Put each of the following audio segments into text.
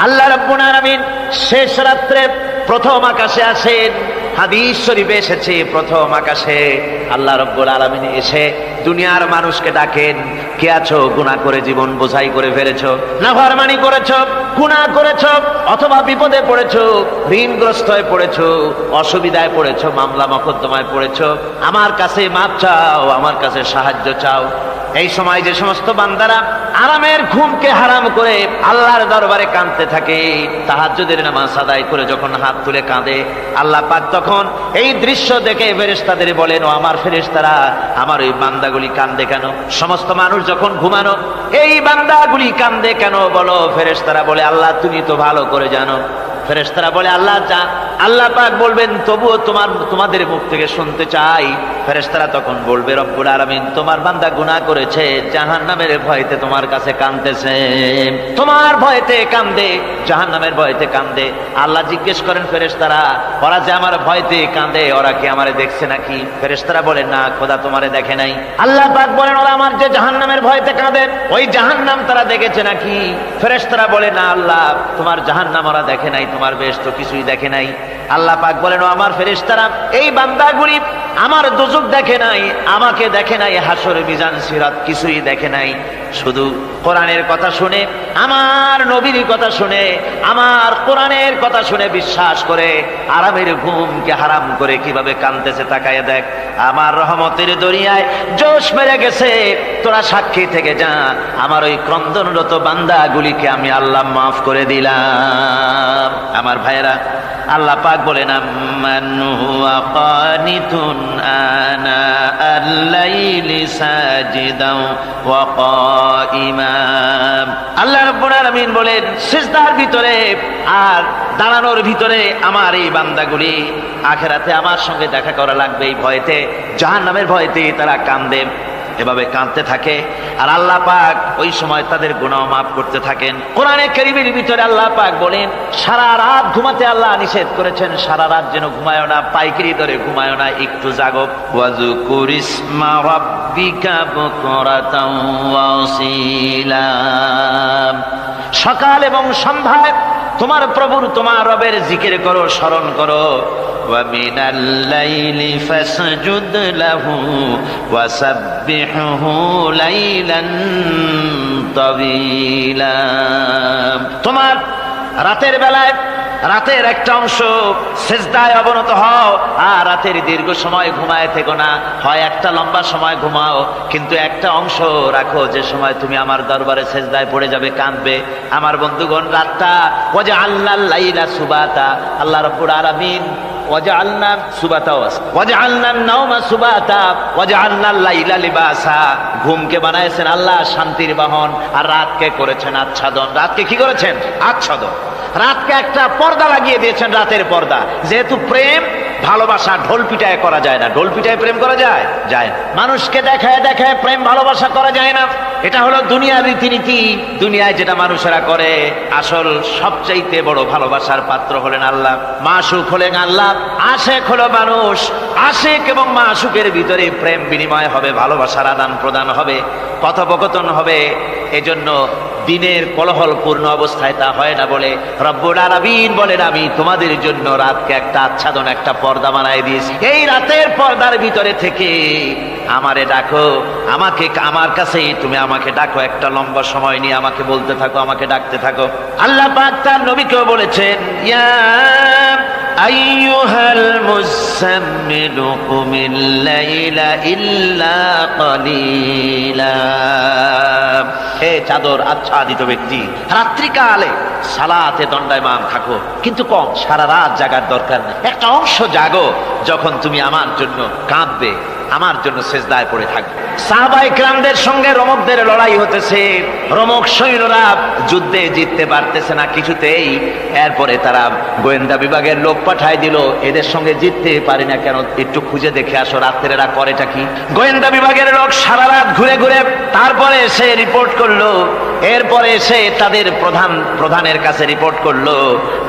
আল্লাহ রাব্বুল আলামিন শেষ রাত্রে প্রথম আকাশে আসেন। হাদিস শরীফে এসেছে প্রথম আকাশে আল্লাহ রাব্বুল আলামিন এসে দুনিয়ার মানুষকে ডাকেন, কে আছো গুনাহ করে জীবন বোঝাই করে ফেলেছো, নাফরমানি করেছো, গুনাহ করেছো, অথবা বিপদে পড়েছো, ঋণগ্রস্ত হয়ে পড়েছো, অসুবিধায় পড়েছো, মামলা মকদ্দমায় পড়েছো, আমার কাছে মাপ চাও, আমার কাছে সাহায্য চাও। এই সময় যে সমস্ত বান্দারা আরামের ঘুমকে হারাম করে আল্লাহর দরবারে কাঁদতে থাকে, তাহাজ্জুদের নামাজ আদায় করে যখন হাত তুলে কাঁদে, আল্লাহ পাক তখন এই দৃশ্য দেখে ফেরেশতাদের বলেন, ও আমার ফেরেশতারা, আমার ওই বান্দাগুলি কাঁদে কেন? সমস্ত মানুষ যখন ঘুমানো, এই বান্দাগুলি কাঁদে কেন বলো? ফেরেশতারা বলে, আল্লাহ তুমি তো ভালো করে জানো। ফেরেশতারা বলে, আল্লাহ পাক বলবেন, তবুও তোমাদের মুখ থেকে শুনতে চাই। ফেরেশতারা তখন বলবে, রব্বুল আলামিন তোমার বান্দা গুনাহ করেছে, জাহান্নামের ভয়তে তোমার কাছে কাঁদতেছে, তোমার ভয়তে কাঁদে, জাহান্নামের ভয়তে কাঁদে। আল্লাহ জিজ্ঞেস করেন, ফেরেশতারা ওরা যে আমার ভয়তে কাঁদে, ওরা কি আমারে দেখছে নাকি? ফেরেশতারা বলেন, না খোদা তোমারে দেখে নাই। আল্লাহ পাক বলেন, ওরা আমার যে জাহান্নামের ভয়তে কাঁদে, ওই জাহান্নাম তারা দেখেছে নাকি? ফেরেশতারা বলে, না আল্লাহ তোমার জাহান্নাম ওরা দেখে নাই, তোমার বেহেশত কিছুই দেখে নাই। আল্লাহ পাক বলেন, ও আমার ফেরেশতারা, এই বান্দাগুলি আমার দোজখ দেখে নাই, আমাকে দেখে নাই, হাসর মিজান সিরাত কিছুই দেখে নাই, শুধু কোরআনের কথা শুনে, আমার নবীর কথা শুনে, আমার কোরআনের কথা শুনে বিশ্বাস করে আরামের ঘুমকে হারাম করে কিভাবে কাঁদতেছে তাকায় দেখ। আমার রহমতের দরিয়ায় জোশ মেরে গেছে, তোরা সাক্ষী থেকে যা, আমার ওই ক্রন্দনরত বান্দাগুলিকে আমি আল্লাহ মাফ করে দিলাম। আমার ভাইয়েরা, আল্লাহ পাক বলেন, আম্মান হুয়া কানিতুন আনা আল-লাইলি সাজিদাও ওয়া কাইমা। আল্লাহ রাব্বুল আলামিন বলেন, সিজদার ভিতরে আর দাঁড়ানোর ভিতরে আমার এই বান্দাগুলি আখিরাতে আমার সঙ্গে দেখা করা লাগবে এই ভয়তে, জাহান্নামের ভয়তে তারা কাঁদে, এভাবে কাঁদতে থাকে। আর আল্লাহ পাক ওই সময় তাদের গুনাহ মাফ করতে থাকেন। কোরআনে কারীমের ভিতরে আল্লাহ পাক বলেন, সারা রাত ঘুমাতে আল্লাহ নিষেধ করেছেন, সারা রাত যেন ঘুমায়ো না, পাইকারি দরে ঘুমায়ো না, একটু জাগো। ওয়াজকুর ইসমা রাব্বিকা বুকরাতাও ওয়া আসীলা। সকাল এবং সন্ধ্যায় তোমার প্রভুর, তোমার রবের জিকির করো, স্মরণ করো। وَمِنَ اللَّيْلِ فَاسْجُدْ لَهُ وَسَبِّحْهُ لَيْلًا طَوِيلًا। তোমার রাতের বেলায় রাতের একটা অংশ সিজদায় অবনত হও, আর রাতের দীর্ঘ সময় ঘুমায় থেকো না, হয় একটা লম্বা সময় ঘুমাও, কিন্তু একটা অংশ রাখো যে সময় তুমি আমার দরবারে সিজদায় পড়ে যাবে, কাঁদবে। আমার বন্ধুগণ, রাতটা ওয়াজআলনাল লাইলা সুবাতা, আল্লাহ রাব্বুল আলামিন ওয়াজআলনা সুবাতা ওয়াজআলনান নাওমা সুবাতা ওয়াজআলনাল লাইলা লিবাসা, ঘুমকে বানাইছেন আল্লাহ শান্তির বাহন, আর রাতকে করেছেন আচ্ছাদন। রাতকে কি করেছেন? আচ্ছাদন। রাতকে একটা পর্দা লাগিয়ে দিয়েছেন, রাতের পর্দা। যেহেতু প্রেম ভালোবাসা ঢোল পিটায় করা যায় না, ঢোল পিটায় প্রেম করা যায়? যায় না। মানুষকে দেখায় দেখায় প্রেম ভালোবাসা করা যায় না, এটা হলো দুনিয়ার রীতিনীতি। দুনিয়ায় যেটা মানুষেরা করে, আসল সবচাইতে বড় ভালোবাসার পাত্র হলেন আল্লাহ, মাশুক হলেন আল্লাহ, আশেক হলো মানুষ। আশেক এবং মাশুকের ভিতরে প্রেম বিনিময় হবে, ভালোবাসার আদান প্রদান হবে, কথোপকথন হবে। এজন্য দিনের কোলাহল পূর্ণ অবস্থায় তা হয় না বলে রব্বুল আলামিন বলেন, আমি তোমাদের জন্য রাতকে একটা আচ্ছাদন, একটা পর্দা বানায় দিয়েছি। এই রাতের পর্দার ভিতরে থেকে আমারে ডাকো, আমাকে, আমার কাছেই তুমি আমাকে ডাকো, একটা লম্বা সময় নিয়ে আমাকে বলতে থাকো, আমাকে ডাকতে থাকো। আল্লাহ পাক তার নবীকেও বলেছেন, ইয়া আইয়ুহাল মুযাম্মিলু কুমিল লাইলা ইল্লা কালিলা। হে চাদর আচ্ছাদিত ব্যক্তি, রাত্রিকালে সালাতে দণ্ডায়মান থাকো, কিন্তু কম, সারা রাত জাগার দরকার নেই। একটা অংশ জাগো, যখন তুমি আমার জন্য কাঁদবে, আমার জন্য সিজদায় পড়ে থাকবে। সাহাবায়ে কেরামদের সঙ্গে রোমকদের লড়াই হতেছে, রোমক সৈন্যরা যুদ্ধে জিততে পারতেছে না কিছুতেই। এরপরে তারা গোয়েন্দা বিভাগের লোক পাঠায় দিল, এদের সঙ্গে জিততে পারি না কেন, একটু খুঁজে দেখে আসো রাত্রে এরা করেটা কি। গোয়েন্দা বিভাগের লোক সারা রাত ঘুরে ঘুরে তারপরে এসে রিপোর্ট করলো। এরপরে এসে তাদের প্রধানের কাছে রিপোর্ট করলো,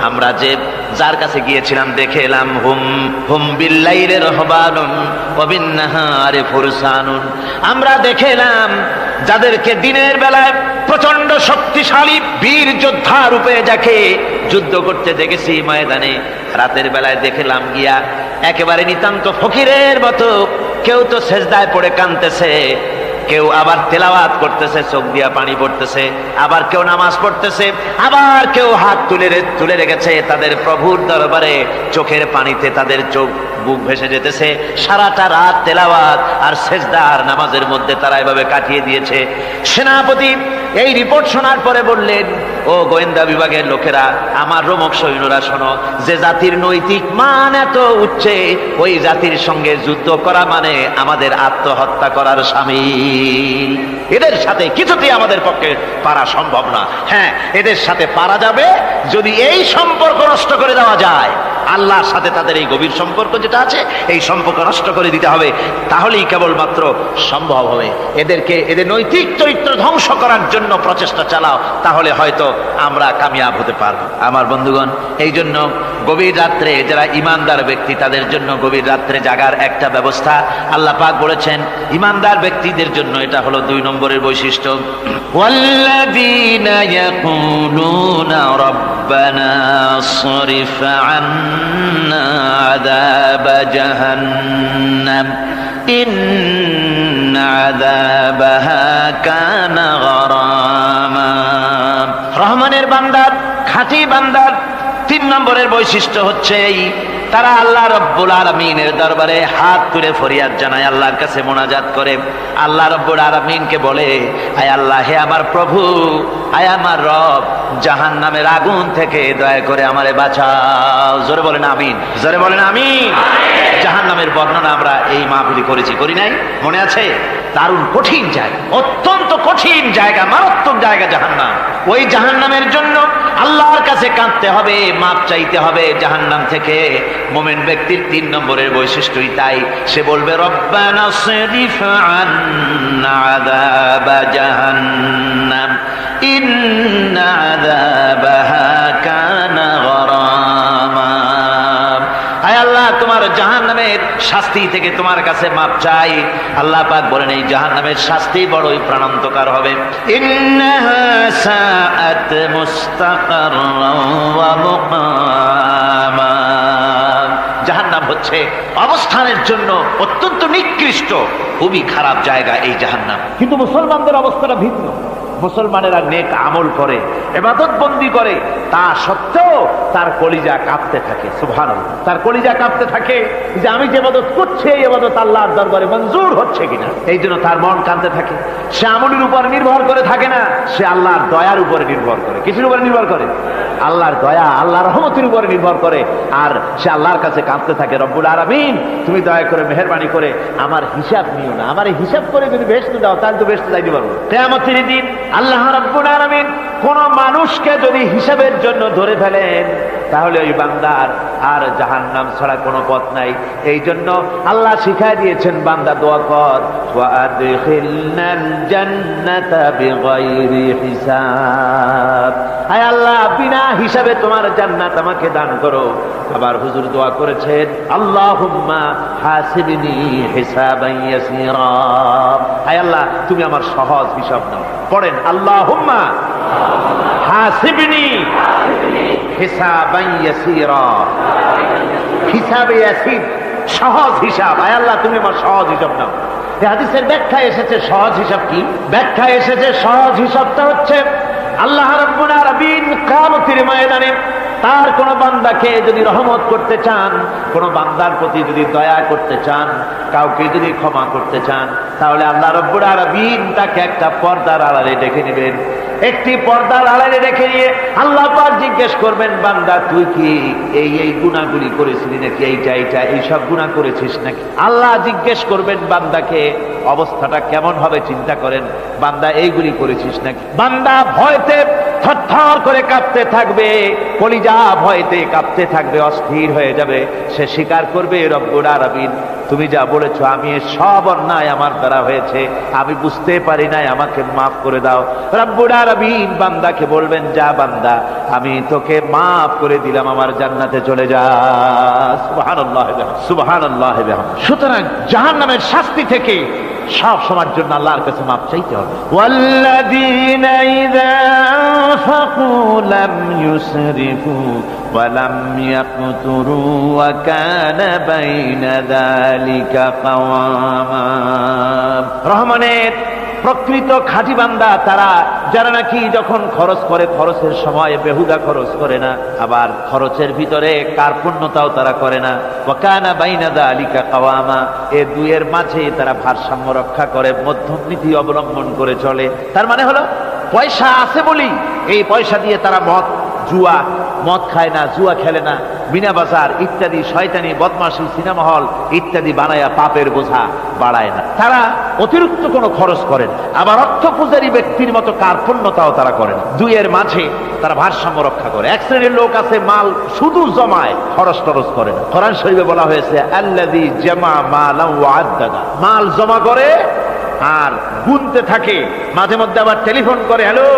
আমরা যে যার কাছে গিয়েছিলাম দেখে এলাম, হুম হুম বিল্লাইলি রাহবানুন ওয়া বিন্নাহারি ফুরসানুন, আমরা দেখে এলাম যাদেরকে দিনের বেলায় প্রচন্ড শক্তিশালী বীর যোদ্ধা রূপে যাকে যুদ্ধ করতে দেখেছি ময়দানে, রাতের বেলায় দেখলাম গিয়া একেবারে নিতান্ত ফকিরের মতো কেউ তো সেজদায় পড়ে কাঁদতেছে, কেউ আবার তেলাওয়াত করতেছে, চোখ দিয়া পানি পড়তেছে, আবার কেউ নামাজ পড়তেছে, আবার কেউ হাত তুলে রেখেছে তাদের প্রভুর দরবারে, চোখের পানিতে তাদের চোখ বুক ভেসে যেতেছে। সারাটা রাত তেলাওয়াত আর সেজদা আর নামাজের মধ্যে তারা এভাবে কাটিয়ে দিয়েছে। সেনাপতি এই রিপোর্ট শোনার পরে বললেন, ও গোয়েন্দা বিভাগের লোকেরা, আমার রোমক সৈন্যরা শোনো, যে জাতির নৈতিক মান এত উচ্চে, ওই জাতির সঙ্গে যুদ্ধ করা মানে আমাদের আত্মহত্যা করার শামিল। এদের সাথে কিছুতেই আমাদের পক্ষে পারা সম্ভব না। হ্যাঁ, এদের সাথে পারা যাবে যদি এই সম্পর্ক নষ্ট করে দেওয়া যায়। আল্লাহর সাথে তাদের এই গভীর সম্পর্ক যেটা আছে, এই সম্পর্ক নষ্ট করে দিতে হবে, তাহলেই কেবলমাত্র সম্ভব হবে। এদের নৈতিক চরিত্র ধ্বংস করার জন্য প্রচেষ্টা চালাও, তাহলে হয়তো আমরা কামিয়াব হতে পারবো। আমার বন্ধুগণ, এই জন্য গভীর রাত্রে যারা ইমানদার ব্যক্তি, তাদের জন্য গভীর রাত্রে জাগার একটা ব্যবস্থা আল্লাহ পাক বলেছেন। ইমানদার ব্যক্তিদের জন্য এটা হলো 2 নম্বরের বৈশিষ্ট্য। ওয়াল্লাযীনা ইয়াকুলুনা রাব্বানা সরিফ আন্না আযাব জাহান্নাম ইন্না আযাবাহা কানা গরামা। রহমানের বান্দার, খাঁটি বান্দার 3 নম্বরের বৈশিষ্ট্য হচ্ছে এই, তারা আল্লাহ রব্বুল আলামিনের দরবারে হাত তুলে ফরিয়াদ জানায়, আল্লাহর কাছে মোনাজাত করে, আল্লাহ রব্বুল আলামিনকে বলে, আয় আল্লাহ, হে আমার প্রভু, আয় আমার রব, জাহান্নামের আগুন থেকে দয়া করে আমারে বাঁচাও। জোরে বলেন আমিন, জোরে বলেন আমিন। জাহান্নামের বর্ণনা আমরা এই মাহফিলে করেছি, করি নাই? মনে আছে? দারুণ কঠিন জায়গা, অত্যন্ত কঠিন জায়গা, মারাত্মক জায়গা জাহান্নাম। ওই জাহান্নামের জন্য আল্লাহর কাছে কাঁদতে হবে, মাপ চাইতে হবে জাহান্নাম থেকে। মুমিন ব্যক্তির 3 নম্বরের বৈশিষ্ট্যই তাই। সে বলবে, রব্বানা সরিফ আন্না আযাব জাহান্নাম ইন্না আযাবাহা কানা গরামা। আয় আল্লাহ, তোমার জাহান্নামের শাস্তি থেকে তোমার কাছে মাপ চাই। আল্লাহ পাক বলেন, এই জাহান্নামের শাস্তি বড়ই প্রাণান্তকার হবে। ইন্নাহা সাআত মুস্তাকাররান ওয়া মুকামা। জাহান্নাম হচ্ছে অবস্থানের জন্য অত্যন্ত নিকৃষ্ট, খুবই খারাপ জায়গা এই জাহান্নাম। কিন্তু মুসলমানদের অবস্থাটা ভিন্ন। মুসলমানেরা নেক আমল করে, ইবাদত বন্দি করে, তা সত্ত্বেও তার কলিজা কাঁপতে থাকে। সুবহানাল্লাহ, তার কলিজা কাঁপতে থাকে যে আমি যে ইবাদত করছি, এই ইবাদত আল্লাহর দরবারে মঞ্জুর হচ্ছে কিনা। এই জন্য তার মন কাঁদতে থাকে। সে আমলের উপর নির্ভর করে থাকে না, সে আল্লাহর দয়ার উপরে নির্ভর করে। কিসের উপরে নির্ভর করে? আল্লাহর দয়া, আল্লাহর রহমতের উপরে নির্ভর করে। আর সে আল্লাহর কাছে কাঁদতে থাকে, রব্বুল আলামিন, তুমি দয়া করে, মেহেরবানি করে আমার হিসাব নিও না। আমার এই হিসাব করে যদি বেহেশতে দাও, তাহলে তো বেহেশতে যাইতে পারবো। কিয়ামতের দিন আল্লাহ রাব্বুল আলামিন কোন মানুষকে যদি হিসাবের জন্য ধরে ফেলেন, তাহলে ওই বান্দার আর জাহান্নাম ছাড়া কোনো পথ নাই। এই জন্য আল্লাহ শিখায় দিয়েছেন, বান্দা দোয়া কর, ওয়া আদখিলনাল জান্নাতা বিগাইরি হিসাব। আয় আল্লাহ, বিনা হিসাবে তোমার জান্নাত আমাকে দান করো। আবার হুজুর দোয়া করেছেন, আল্লাহুম্মা হাসিবনি হিসাবান ইয়াসীরা। আয় আল্লাহ, তুমি আমার সহজ হিসাব নাও। পড়েন, আল্লাহুম্মা হাসিবনি হিসাবান ইয়াসীরা। হিসাবে ইয়াসীর, সহজ হিসাব। আয় আল্লাহ, তুমি আমার সহজ হিসাব নাও। এই হাদিসের ব্যাখ্যা এসেছে সহজ হিসাব কি? ব্যাখ্যা এসেছে সহজ হিসাবটা হচ্ছে, আল্লাহ রাব্বুল আলামিন কিয়ামতের ময়দানে তার কোন বান্দাকে যদি রহমত করতে চান, কোন বান্দার প্রতি যদি দয়া করতে চান, কাউকে যদি ক্ষমা করতে চান, তাহলে আল্লাহ রাব্বুল আলামিন তাকে একটা পর্দার আড়ালে ডেকে নেবেন। একটি পর্দার আড়ালে রেখে নিয়ে আল্লাহ পাক জিজ্ঞেস করবেন, বান্দা তুই কি এই গুনাহগুলি করেছিলি নাকি? এই সব গুনাহ করেছিস নাকি? আল্লাহ জিজ্ঞেস করবেন বান্দাকে, অবস্থাটা কেমন হবে চিন্তা করেন। বান্দা এইগুলি করেছিস নাকি? বান্দা ভয়তে থরথর করে কাঁপতে থাকবে, কলিজা ভয়তে কাঁপতে থাকবে, অস্থির হয়ে যাবে। সে স্বীকার করবে, রব্বুল আলামিন তুমি যা বলেছো আমি সব অন্যায় আমার দ্বারা হয়েছে, আমি বুঝতে পারি নাই, আমাকে মাফ করে দাও। রব্বুল আলামিন বান্দাকে বলবেন, যা বান্দা আমি তোকে মাফ করে দিলাম, আমার জান্নাতে চলে যা। সুবহানাল্লাহ সুবহানাল্লাহ। সুতরাং জাহান্নামের শাস্তি থেকে সব সময়ের জন্য আল্লাহর কাছে মাফ চাইতে হবে। ওয়াল্লাযীনা ইযা আনফাকু লাম ইউসরিফু ওয়া লাম ইয়াকতুরু ওয়া কানা বাইনা যালিকা কাওয়ামা। রহমানের প্রকৃত খাঁটি বান্দা তারা, যারা নাকি যখন খরচ করে খরচের সময় বেহুদা খরচ করে না, আবার খরচের ভিতরে কার্পণ্যতাও তারা করে না। ওয়া কানা বাইনা যালিকা কাওয়ামা, এই দুইয়ের মাঝে তারা ভারসাম্য রক্ষা করে, মধ্যম নীতি অবলম্বন করে চলে। তার মানে হলো পয়সা আছে বলি এই পয়সা দিয়ে তারা মদ খায় না, জুয়া খেলে না, বিনা বাজার ইত্যাদি শয়তানি বদমাশি সিনেমা হল ইত্যাদি বানায়া পাপের বোঝা বাড়ায় না। তারা অতিরিক্ত কোনো খরচ করে না, আবার অর্থ পূজারী ব্যক্তির মতো কার্পণ্যতাও তারা করে না। দুইয়ের মাঝে তারা ভারসাম্য রক্ষা করে। এক শ্রেণীর লোক আছে মাল শুধু জমায়, খরচ টরচ করে না। কোরআন শরীফে বলা হয়েছে আল্লাযী জামা মালান ওয়া আদ্দাদা, মাল জমা করে আর গুনতে থাকে, মাঝে মধ্যে আবার টেলিফোন করে, হ্যালো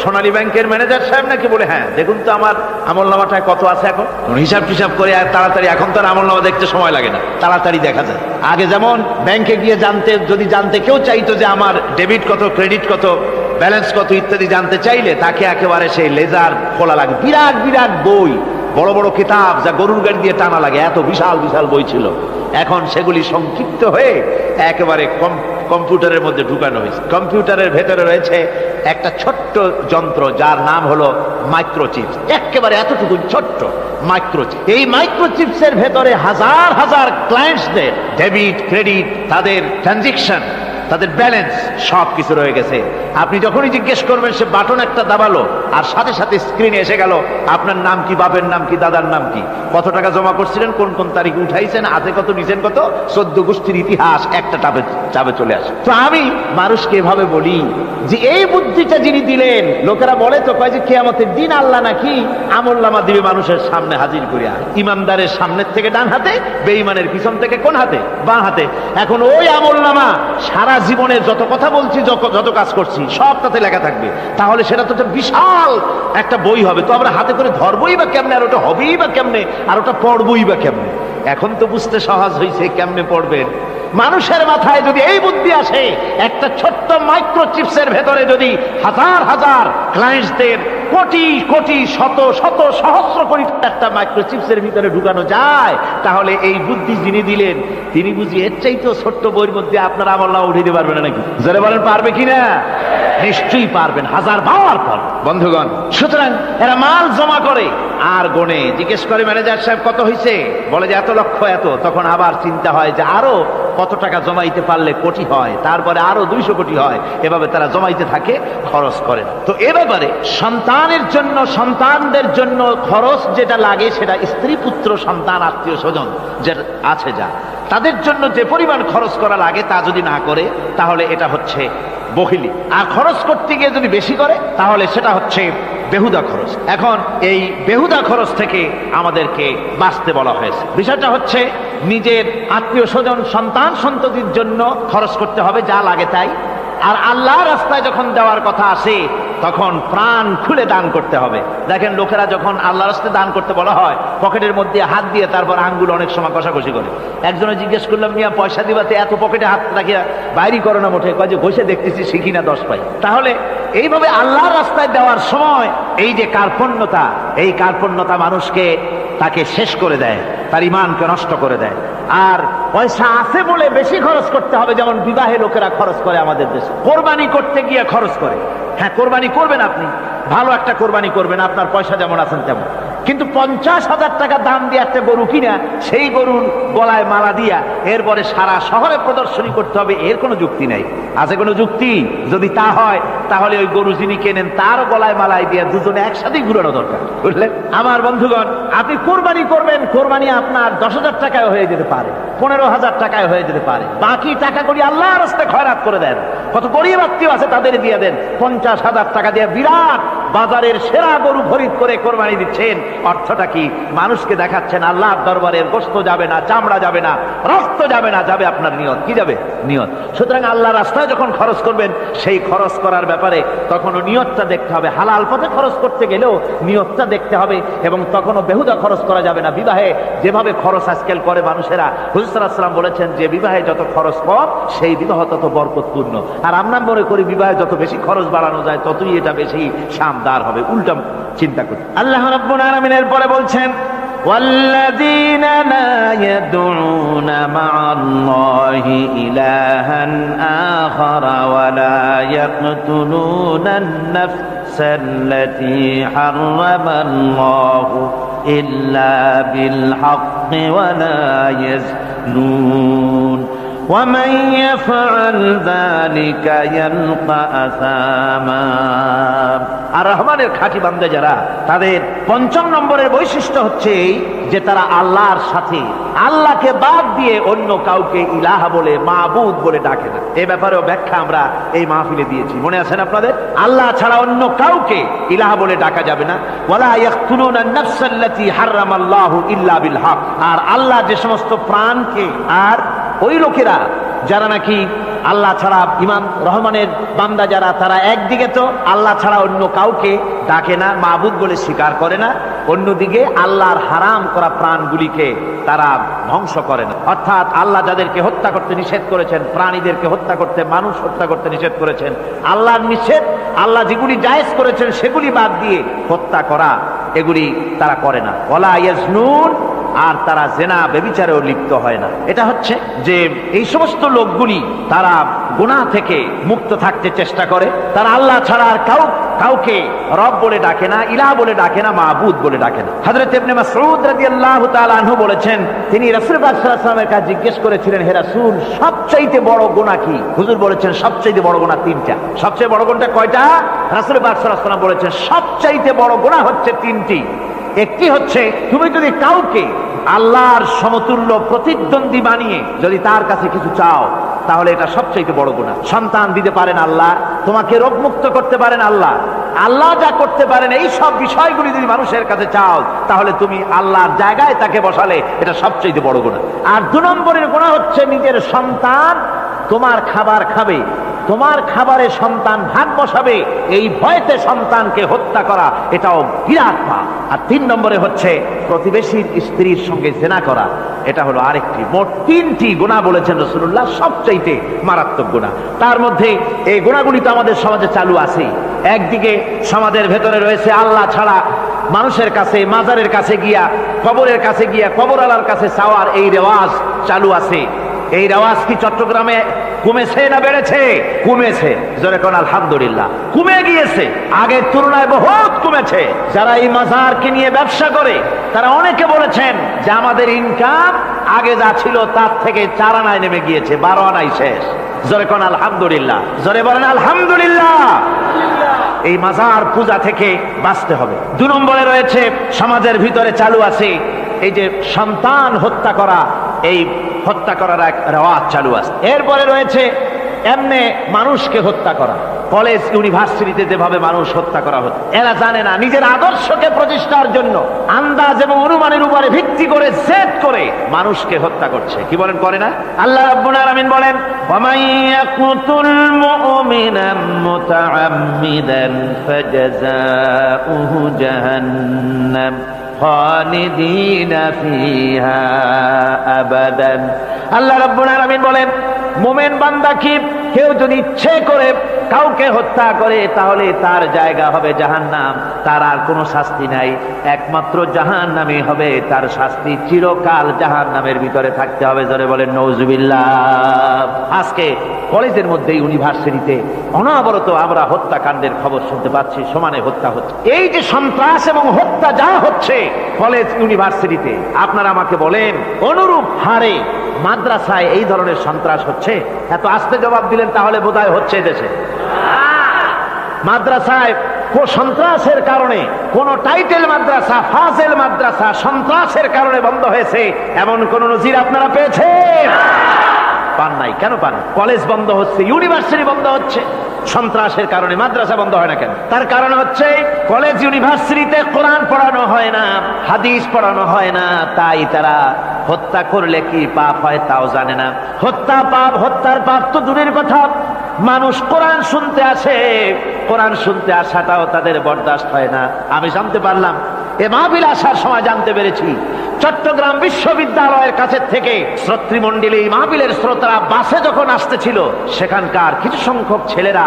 সোনালী ব্যাংকের ম্যানেজার সাহেব নাকি, বলে হ্যাঁ দেখুন তো আমার আমলনামাটায় কত আছে। এখন হিসাব টিসাব করে আর তাড়াতাড়ি, এখন তো আর আমলনামা দেখতে সময় লাগে না, তাড়াতাড়ি দেখা যায়। আগে যেমন ব্যাংকে গিয়ে যদি জানতে কেউ চাইতো যে আমার ডেবিট কত, ক্রেডিট কত, ব্যালেন্স কত ইত্যাদি জানতে চাইলে তাকে একেবারে সেই লেজার খোলা লাগে, বিরাট বিরাট বই, বড় বড় কিতাব যা গরুর গাড়ি দিয়ে টানা লাগে, এত বিশাল বিশাল বই ছিল। এখন সেগুলি সংক্ষিপ্ত হয়ে একেবারে কম্পিউটারের মধ্যে ঢুকানো হয়েছে। কম্পিউটারের ভেতরে রয়েছে একটা ছোট্ট যন্ত্র যার নাম হলো মাইক্রোচিপস, একেবারে এতটুকু ছোট্ট মাইক্রোচিপ। এই মাইক্রোচিপসের ভেতরে হাজার হাজার ক্লায়েন্টসদের ডেবিট ক্রেডিট, তাদের ট্রানজেকশন, তাদের ব্যালেন্স সব কিছু রয়ে গেছে। আপনি যখনই জিজ্ঞেস করবেন সে বাটন একটা দাবালো আর সাথে সাথে স্ক্রিনে এসে গেল আপনার নাম কি, বাপের নাম কি, দাদার নাম কি, কত টাকা জমা করছিলেন, কোন কোন তারিখে উঠাইছেন, হাতে কত নিছেন কত, 14 গোষ্ঠীর ইতিহাস একটা চাপে চলে আসে। তো আমি মানুষকে এভাবে বলি যে এই বুদ্ধিটা যিনি দিলেন, লোকেরা বলে তো কয় যে কিয়ামতের দিন আল্লাহ নাকি আমলনামা দিবে মানুষের সামনে হাজির করিয়া, ইমানদারের সামনের থেকে ডান হাতে, বেঈমানের পিছন থেকে কোন হাতে, বাঁ হাতে। এখন ওই আমলনামা সারা জীবনে যত কথা বলছি, যত কাজ করছি সব তাতে লেখা থাকবে। তাহলে সেটা তো বিশাল একটা বই হবে, তো আমরা হাতে করে ধরবই বা কেমনে, আর ওটা হবেই বা কেমনে, আর ওটা পড়বই বা কেমনে। এখন তো বুঝতে সহজ হয়েছে কেমনে পড়বেন। মানুষের মাথায় যদি এই বুদ্ধি আসে, একটা ছোট্ট মাইক্রোচিপসের ভেতরে যদি হাজার হাজার ক্লায়েন্টসদের কোটি কোটি শত শত সহস্র কোটি একটা মাইক্রোচিপসের ভিতরে ঢুকানো যায়, তাহলে এই বুদ্ধি যিনি দিলেন তিনি বুঝি এর চাইতেও ছোট্ট বইয়ের মধ্যে আপনার আমলনামা উঠিয়ে দিতে পারবেন নাকি? যারা বলেন পারবে কিনা? নিশ্চয়ই পারবেন, হাজার বার পারবেন বন্ধুগণ। সুতরাং এরা মাল জমা করে আর গনে, জিজ্ঞেস করে ম্যানেজার সাহেব কত হয়েছে, বলে যে এত লক্ষ এত। তখন আবার চিন্তা হয় যে আরো কত টাকা জমাইতে পারলে কোটি হয়, তারপরে আরো 200 কোটি হয়, এভাবে তারা জমাইতে থাকে, খরচ করে না। তো এ ব্যাপারে সন্তানের জন্য, সন্তানদের জন্য খরচ যেটা লাগে সেটা স্ত্রী পুত্র সন্তান আত্মীয় স্বজন যে আছে যা, তাদের জন্য যে পরিমাণ খরচ করা লাগে তা যদি না করে তাহলে এটা হচ্ছে বখিলি। আর খরচ করতে গিয়ে যদি বেশি করে তাহলে সেটা হচ্ছে বেহুদা খরচ। এখন এই বেহুদা খরচ থেকে আমাদেরকে বাঁচতে বলা হয়েছে। বিষয়টা হচ্ছে নিজের আত্মীয় স্বজন সন্তান সন্ততির জন্য খরচ করতে হবে যা লাগে তাই, আর আল্লাহর রাস্তায় যখন দেওয়ার কথা আসে তখন প্রাণ খুলে দান করতে হবে। দেখেন লোকেরা যখন আল্লাহর রাস্তায় দান করতে বলা হয় পকেটের মধ্যে হাত দিয়ে তারপর আঙ্গুল অনেক সময় কষাকষি করে। একজনে জিজ্ঞেস করলাম, মিয়া পয়সা দিবাতে এত পকেটে হাত রাখিয়া বাইরে করো না মোটে? কয় যে ঘষে দেখতেছি শিখি না 10 পাই। তাহলে এইভাবে আল্লাহর রাস্তায় দেওয়ার সময় এই যে কার্পণ্যতা, এই কার্পণ্যতা মানুষকে তাকে শেষ করে দেয়, তার ঈমানকে নষ্ট করে দেয়। আর পয়সা আছে বলে বেশি খরচ করতে হবে, যেমন বিবাহে লোকেরা খরচ করে আমাদের দেশে, কোরবানি করতে গিয়ে খরচ করে। হ্যাঁ, কোরবানি করবেন আপনি, ভালো একটা কোরবানি করবেন, আপনার পয়সা যেমন আছেন তেমন, কিন্তু 50,000 টাকা দাম দিয়ে একটা গরু কিনা সেই গরুর গলায় মালা দিয়া এরপরে সারা শহরে প্রদর্শনী করতে হবে, এর কোনো যুক্তি নাই। আছে কোনো যুক্তি? যদি তা হয় তাহলে ওই গরু যিনি কেনেন তার গলায় মালাই দিয়ে দুজনে একসাথেই ঘুরানো দরকার, বুঝলেন? আমার বন্ধুগণ, আপনি কোরবানি করবেন, কোরবানি আপনার 10,000 টাকায় হয়ে যেতে পারে, 15,000 টাকায় হয়ে যেতে পারে। বাকি টাকা করি আল্লাহর রাস্তায় খয়রাত করে দেন। কত গরিব আত্মীয় আছে তাদের দিয়ে দেন। 50,000 টাকা দিয়ে বিরাট বাজারের সেরা গরু খরিদ করে কোরবানি দিচ্ছেন। অর্থটা কি? মানুষকে দেখাচ্ছেন আল্লাহর দরবারের গোশত যাবে না, চামড়া যাবে না, রক্ত যাবে না, যাবে আপনার নিয়ত। কি যাবে? নিয়ত। সুতরাং আল্লাহর রাস্তায় যখন খরচ করবেন, সেই খরচ করার ব্যাপারে তখনও নিয়তটা দেখতে হবে। হালাল পথে খরচ করতে গেলেও নিয়তটা দেখতে হবে, এবং তখনও বেহুদা খরচ করা যাবে না। বিবাহে যেভাবে খরচ আজকাল করে মানুষেরা, হুজুর সাল্লাল্লাহু আলাইহি ওয়াসাল্লাম বলেছেন যে বিবাহে যত খরচ কম সেই বিবাহ তত বরকতপূর্ণ। আর আমরা মনে করি বিবাহে যত বেশি খরচ বাড়ানো যায় ততই এটা বেশি শানদার হবে। উল্টা চিন্তা করি। আল্লাহ রাব্বুল আলামিনের পরে বলছেন والذين لا يدعون مع الله إلها آخر ولا يقتلون النفس التي حرم الله إلا بالحق ولا يزنون ومن يفعل ذلك يلقى أثاما। আর রহমানের খাঁটি বান্দা যারা, তাদের পঞ্চম নম্বরের বৈশিষ্ট্য হচ্ছে যে তারা আল্লাহর সাথে, আল্লাহকে বাদ দিয়ে অন্য কাউকে ইলাহা বলে, মাবুদ বলে ডাকে না। এই ব্যাপারেও ব্যাখ্যা আমরা এই মাহফিলে দিয়েছি, মনে আছেন আপনাদের? আল্লাহ ছাড়া অন্য কাউকে ইলাহা বলে ডাকা যাবে না। ওয়ালা ইয়াকতুলুনা আন-নাফসাল্লাতী হারামাল্লাহু ইল্লা বিল হক। আর আল্লাহ যে সমস্ত প্রাণকে, আর ওই লোকেরা যারা নাকি আল্লাহ ছাড়া, ইমাম রহমানের বান্দা যারা, তারা একদিকে তো আল্লাহ ছাড়া অন্য কাউকে ডাকে না, মাবুদ বলে স্বীকার করে না, অন্যদিকে আল্লাহর হারাম করা প্রাণগুলিকে তারা ধ্বংস করে না। অর্থাৎ আল্লাহ যাদেরকে হত্যা করতে নিষেধ করেছেন, প্রাণীদেরকে হত্যা করতে, মানুষ হত্যা করতে নিষেধ করেছেন, আল্লাহর নিষেধ, আল্লাহ যেগুলি জায়েজ করেছেন সেগুলি বাদ দিয়ে হত্যা করা, এগুলি তারা করে না। ওয়ালা ইয়াজনুন, আর তারা জেনা ব্যভিচারেও লিপ্ত হয় না। এটা হচ্ছে যে এই সমস্ত লোকগুলি তারা গুনাহ থেকে মুক্ত থাকতে চেষ্টা করে। তারা আল্লাহ ছাড়া আর কাউকে রব বলে ডাকে না, ইলাহ বলে ডাকে না, মাবুদ বলে ডাকে না। হযরত ইবনে মাসউদ রাদিয়াল্লাহু তাআলা আনহু বলেছেন, তিনি রাসূল পাক সাল্লাল্লাহু আলাইহি ওয়াসাল্লামের কাছে জিজ্ঞেস করেছিলেন, হে রাসূল, সবচেয়ে বড় গুনাহ কি? হুজুর বলেছেন সবচেয়ে বড় গুনাহ তিনটা। সবচেয়ে বড় গুনাহটা কয়টা? রাসূল পাক সাল্লাল্লাহু আলাইহি ওয়াসাল্লাম বলেছেন সবচেয়ে বড় গুনাহ হচ্ছে তিনটি। একটি হচ্ছে, তুমি যদি কাউকে আল্লাহর সমতুল্য প্রতিদ্বন্দ্বী বানিয়ে যদি তার কাছে কিছু চাও, তাহলে এটা সবচেয়ে বড় গুনাহ। সন্তান দিতে পারেন আল্লাহ, তোমাকে রোগমুক্ত করতে পারেন আল্লাহ, আল্লাহ যা করতে পারেন এই সব বিষয়গুলি যদি মানুষের কাছে চাও, তাহলে তুমি আল্লাহর জায়গায় তাকে বসালে, এটা সবচেয়ে বড় গুনাহ। আর 2 নম্বরের গুনাহ হচ্ছে, নিজের সন্তান তোমার খাবার খাবে, তোমার খাবারে সন্তান ভাগ বসাবে, এই ভয়তে সন্তানকে হত্যা করা, এটাও বিরাট পাপ। আর 3 নম্বরে হচ্ছে প্রতিবেশীর স্ত্রীর সঙ্গে জেনা করা, এটা হলো আরেকটি। মোট 3টি গুনাহ বলেছেন রাসূলুল্লাহ, সবচাইতে মারাত্মক গুনাহ। তার মধ্যে এই গুনাহগুলি তো আমাদের সমাজে চালু আছে। একদিকে সমাজের ভেতরে রয়েছে আল্লাহ ছাড়া মানুষের কাছে, মাজারের কাছে গিয়া, কবরের কাছে গিয়া, কবরওয়ালার কাছে চাওয়ার এই রেওয়াজ চালু আছে। এই রেওয়াজ কি চট্টগ্রামে কমেছে না বেড়েছে? কমেছে। জোরে কোন আলহামদুলিল্লাহ। কমে গিয়েছে, আগের তুলনায় বহুত কমেছে। যারা এই মাজারকে নিয়ে ব্যবসা করে, তারা অনেকে বলেছেন যে আমাদের ইনকাম আগে যা ছিল তার থেকে 4 আনায় নেমে গিয়েছে, 12 আনাই শেষ। জোরে কোন আলহামদুলিল্লাহ। জোরে বলেন আলহামদুলিল্লাহ। এই মাজার পূজা থেকে বাঁচতে হবে। 2 নম্বরে রয়েছে, সমাজের ভিতরে চালু আছে এই যে সন্তান হত্যা করা, এই হত্যা করার এক রেওয়াজ চালু আছে। এরপরে রয়েছে এমনি মানুষকে হত্যা করা। কলেজ ইউনিভার্সিটিতে যেভাবে মানুষ হত্যা করা হচ্ছে, এরা জানে না নিজের আদর্শকে প্রতিষ্ঠার জন্য আন্দাজ এবং অনুমানের উপরে ভিত্তি করে জেদ করে মানুষকে হত্যা করছে। কি বলেন, করে না? আল্লাহ রাব্বুল আলামিন বলেন, ওয়ামান ইয়াকুতুল মুমিনান মুতাআম্মিদান ফাজাযাউহু জাহান্নাম খালিদিনা ফিহা আবাদান। আল্লাহ রাব্বুল আলামিন বলেন, মুমিন বান্দা কি কেউ যদি ইচ্ছে করে কাউকে হত্যা করে, তাহলে তার জায়গা হবে জাহান্নাম, তার আর কোনো শাস্তি নাই, একমাত্র জাহান্নামই হবে তার শাস্তি, চিরকাল জাহান্নামের ভিতরে থাকতে হবে। জোরে বলেন নাউজুবিল্লাহ। আজকে কলেজের মধ্যে, ইউনিভার্সিটিতে অনবরত আমরা হত্যাকাণ্ডের খবর শুনতে পাচ্ছি, সমানে হত্যা হচ্ছে। এই যে সন্ত্রাস এবং হত্যা যা হচ্ছে কলেজ ইউনিভার্সিটিতে, আপনারা আমাকে বলেন অনুরূপ হারে মাদ্রাসায় এই ধরনের সন্ত্রাস হচ্ছে? এত আস্তে জবাব দিলেন, তাহলে বোধহয় হচ্ছে দেশে। মাদ্রাসায় সন্ত্রাসের কারণে, কোন টাইটেল মাদ্রাসা, ফাজেল মাদ্রাসা সন্ত্রাসের কারণে বন্ধ হয়েছে, এমন কোন নজির আপনারা পেয়েছেন? পান নাই। কেন পান? কলেজ বন্ধ হচ্ছে, ইউনিভার্সিটি বন্ধ হচ্ছে, সন্ত্রাসের কারণে। মাদ্রাসা বন্ধ হয় না কেন? তার কারণ হচ্ছে কলেজ ইউনিভার্সিটিতে কোরআন পড়ানো হয় না, হাদিস পড়ানো হয় না, তাই তারা হত্যা করলে কি পাপ হয় তাও জানে না। হত্যার পাপ তো দূরের কথা, মানুষ কোরআন শুনতে আসে, কোরআন শুনতে আসাটাও তাদের বরদাস্ত হয় না। আমি জানতে পারলাম, এ মাহফিল আসার সময় জানতে পেরেছি, চট্টগ্রাম বিশ্ববিদ্যালয়ের কাছে থেকে শ্রোতৃমণ্ডলী মাহফিলের শ্রোতারা বাসে যখন আসতেছিল, সেখানকার কিছু সংখ্যক ছেলেরা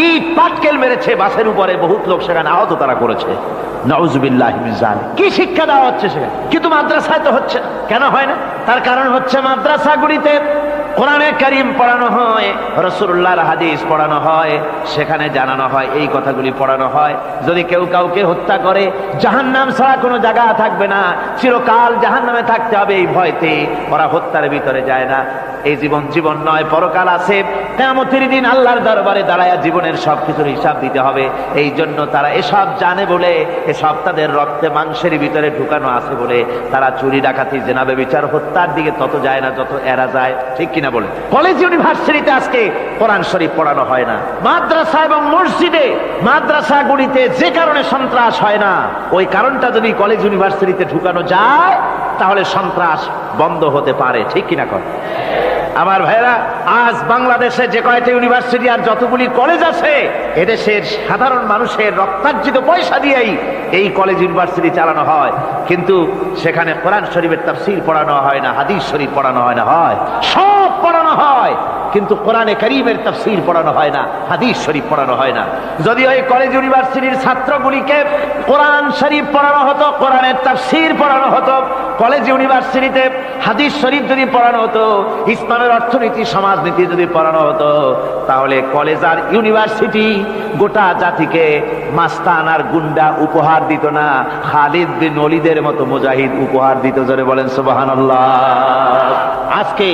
ইট পাটকেল মেরেছে বাসের উপরে, বহুত লোক সেখানে আহত তারা করেছে। নাউজুবিল্লাহি মিন যালিক। কি শিক্ষা দেওয়া হচ্ছে সেখানে? কিন্তু মাদ্রাসায় তো হচ্ছে না। কেন হয় না? তার কারণ হচ্ছে মাদ্রাসাগুলিতে কোরআনে কারীম পড়ানো হয়, রাসূলুল্লাহর হাদিস পড়ানো হয়, সেখানে জানানো হয়, এই কথাগুলি পড়ানো হয়। যদি কেউ কাউকে হত্যা করে, জাহান্নাম ছাড়া কোনো জায়গা থাকবে না, চিরকাল জাহান্নামে থাকতে হবে, এই ভয়তে ওরা হত্যার ভিতরে যায় না। এই জীবন নয়, পরকাল আছে, কিয়ামতের দিন আল্লাহর দরবারে দাঁড়ায়া জীবনের সবকিছুর হিসাব দিতে হবে। এই জন্য তারা এসব জানে বলে, এসব তাদের রক্তে মাংসের ভিতরে ঢুকানো আছে বলে তারা চুরি ডাকাতি জেনা ব্যভিচার হত্যার দিকে তত যায় না যত এরা যায়। ঠিক কিনা বলে? কলেজ ইউনিভার্সিটিতে আজকে কোরআন শরীফ পড়ানো হয় না। মাদ্রাসা এবং মসজিদে, মাদ্রাসাগুলিতে যে কারণে সন্ত্রাস হয় না, ওই কারণটা যদি কলেজ ইউনিভার্সিটিতে ঢুকানো যায়, তাহলে সন্ত্রাস বন্ধ হতে পারে। ঠিক কিনা কর? আমার ভাইরা, আজ বাংলাদেশে যে কয়টা ইউনিভার্সিটি আর যতগুলি কলেজ আছে, এদেশের সাধারণ মানুষের রক্তার্জিত পয়সা দিয়েই এই কলেজ ইউনিভার্সিটি চালানো হয়, কিন্তু সেখানে কোরআন শরীফের তাফসীর পড়ানো হয় না, হাদিস শরীফ পড়ানো হয় না। হয় সব পড়ানো হয়, কিন্তু কোরআনে কারীমের তাফসীর পড়ানো হয় না, হাদিস শরীফ পড়ানো হয় না। যদি ওই কলেজ ইউনিভার্সিটির ছাত্রগুলিকে কোরআন শরীফ পড়ানো হতো, কোরআনের তাফসীর পড়ানো হতো, কলেজ ইউনিভার্সিটিতে হাদিস শরীফ যদি পড়ানো হতো, ইসলামের অর্থনীতি সমাজনীতি যদি পড়ানো হতো, তাহলে কলেজ আর ইউনিভার্সিটি গোটা জাতিকে মাস্তান আর গুন্ডা উপহার দিত না, খালিদ বিন ওলীদের মতো মুজাহিদ উপহার দিত। জোরে বলেন সুবহানাল্লাহ। আজকে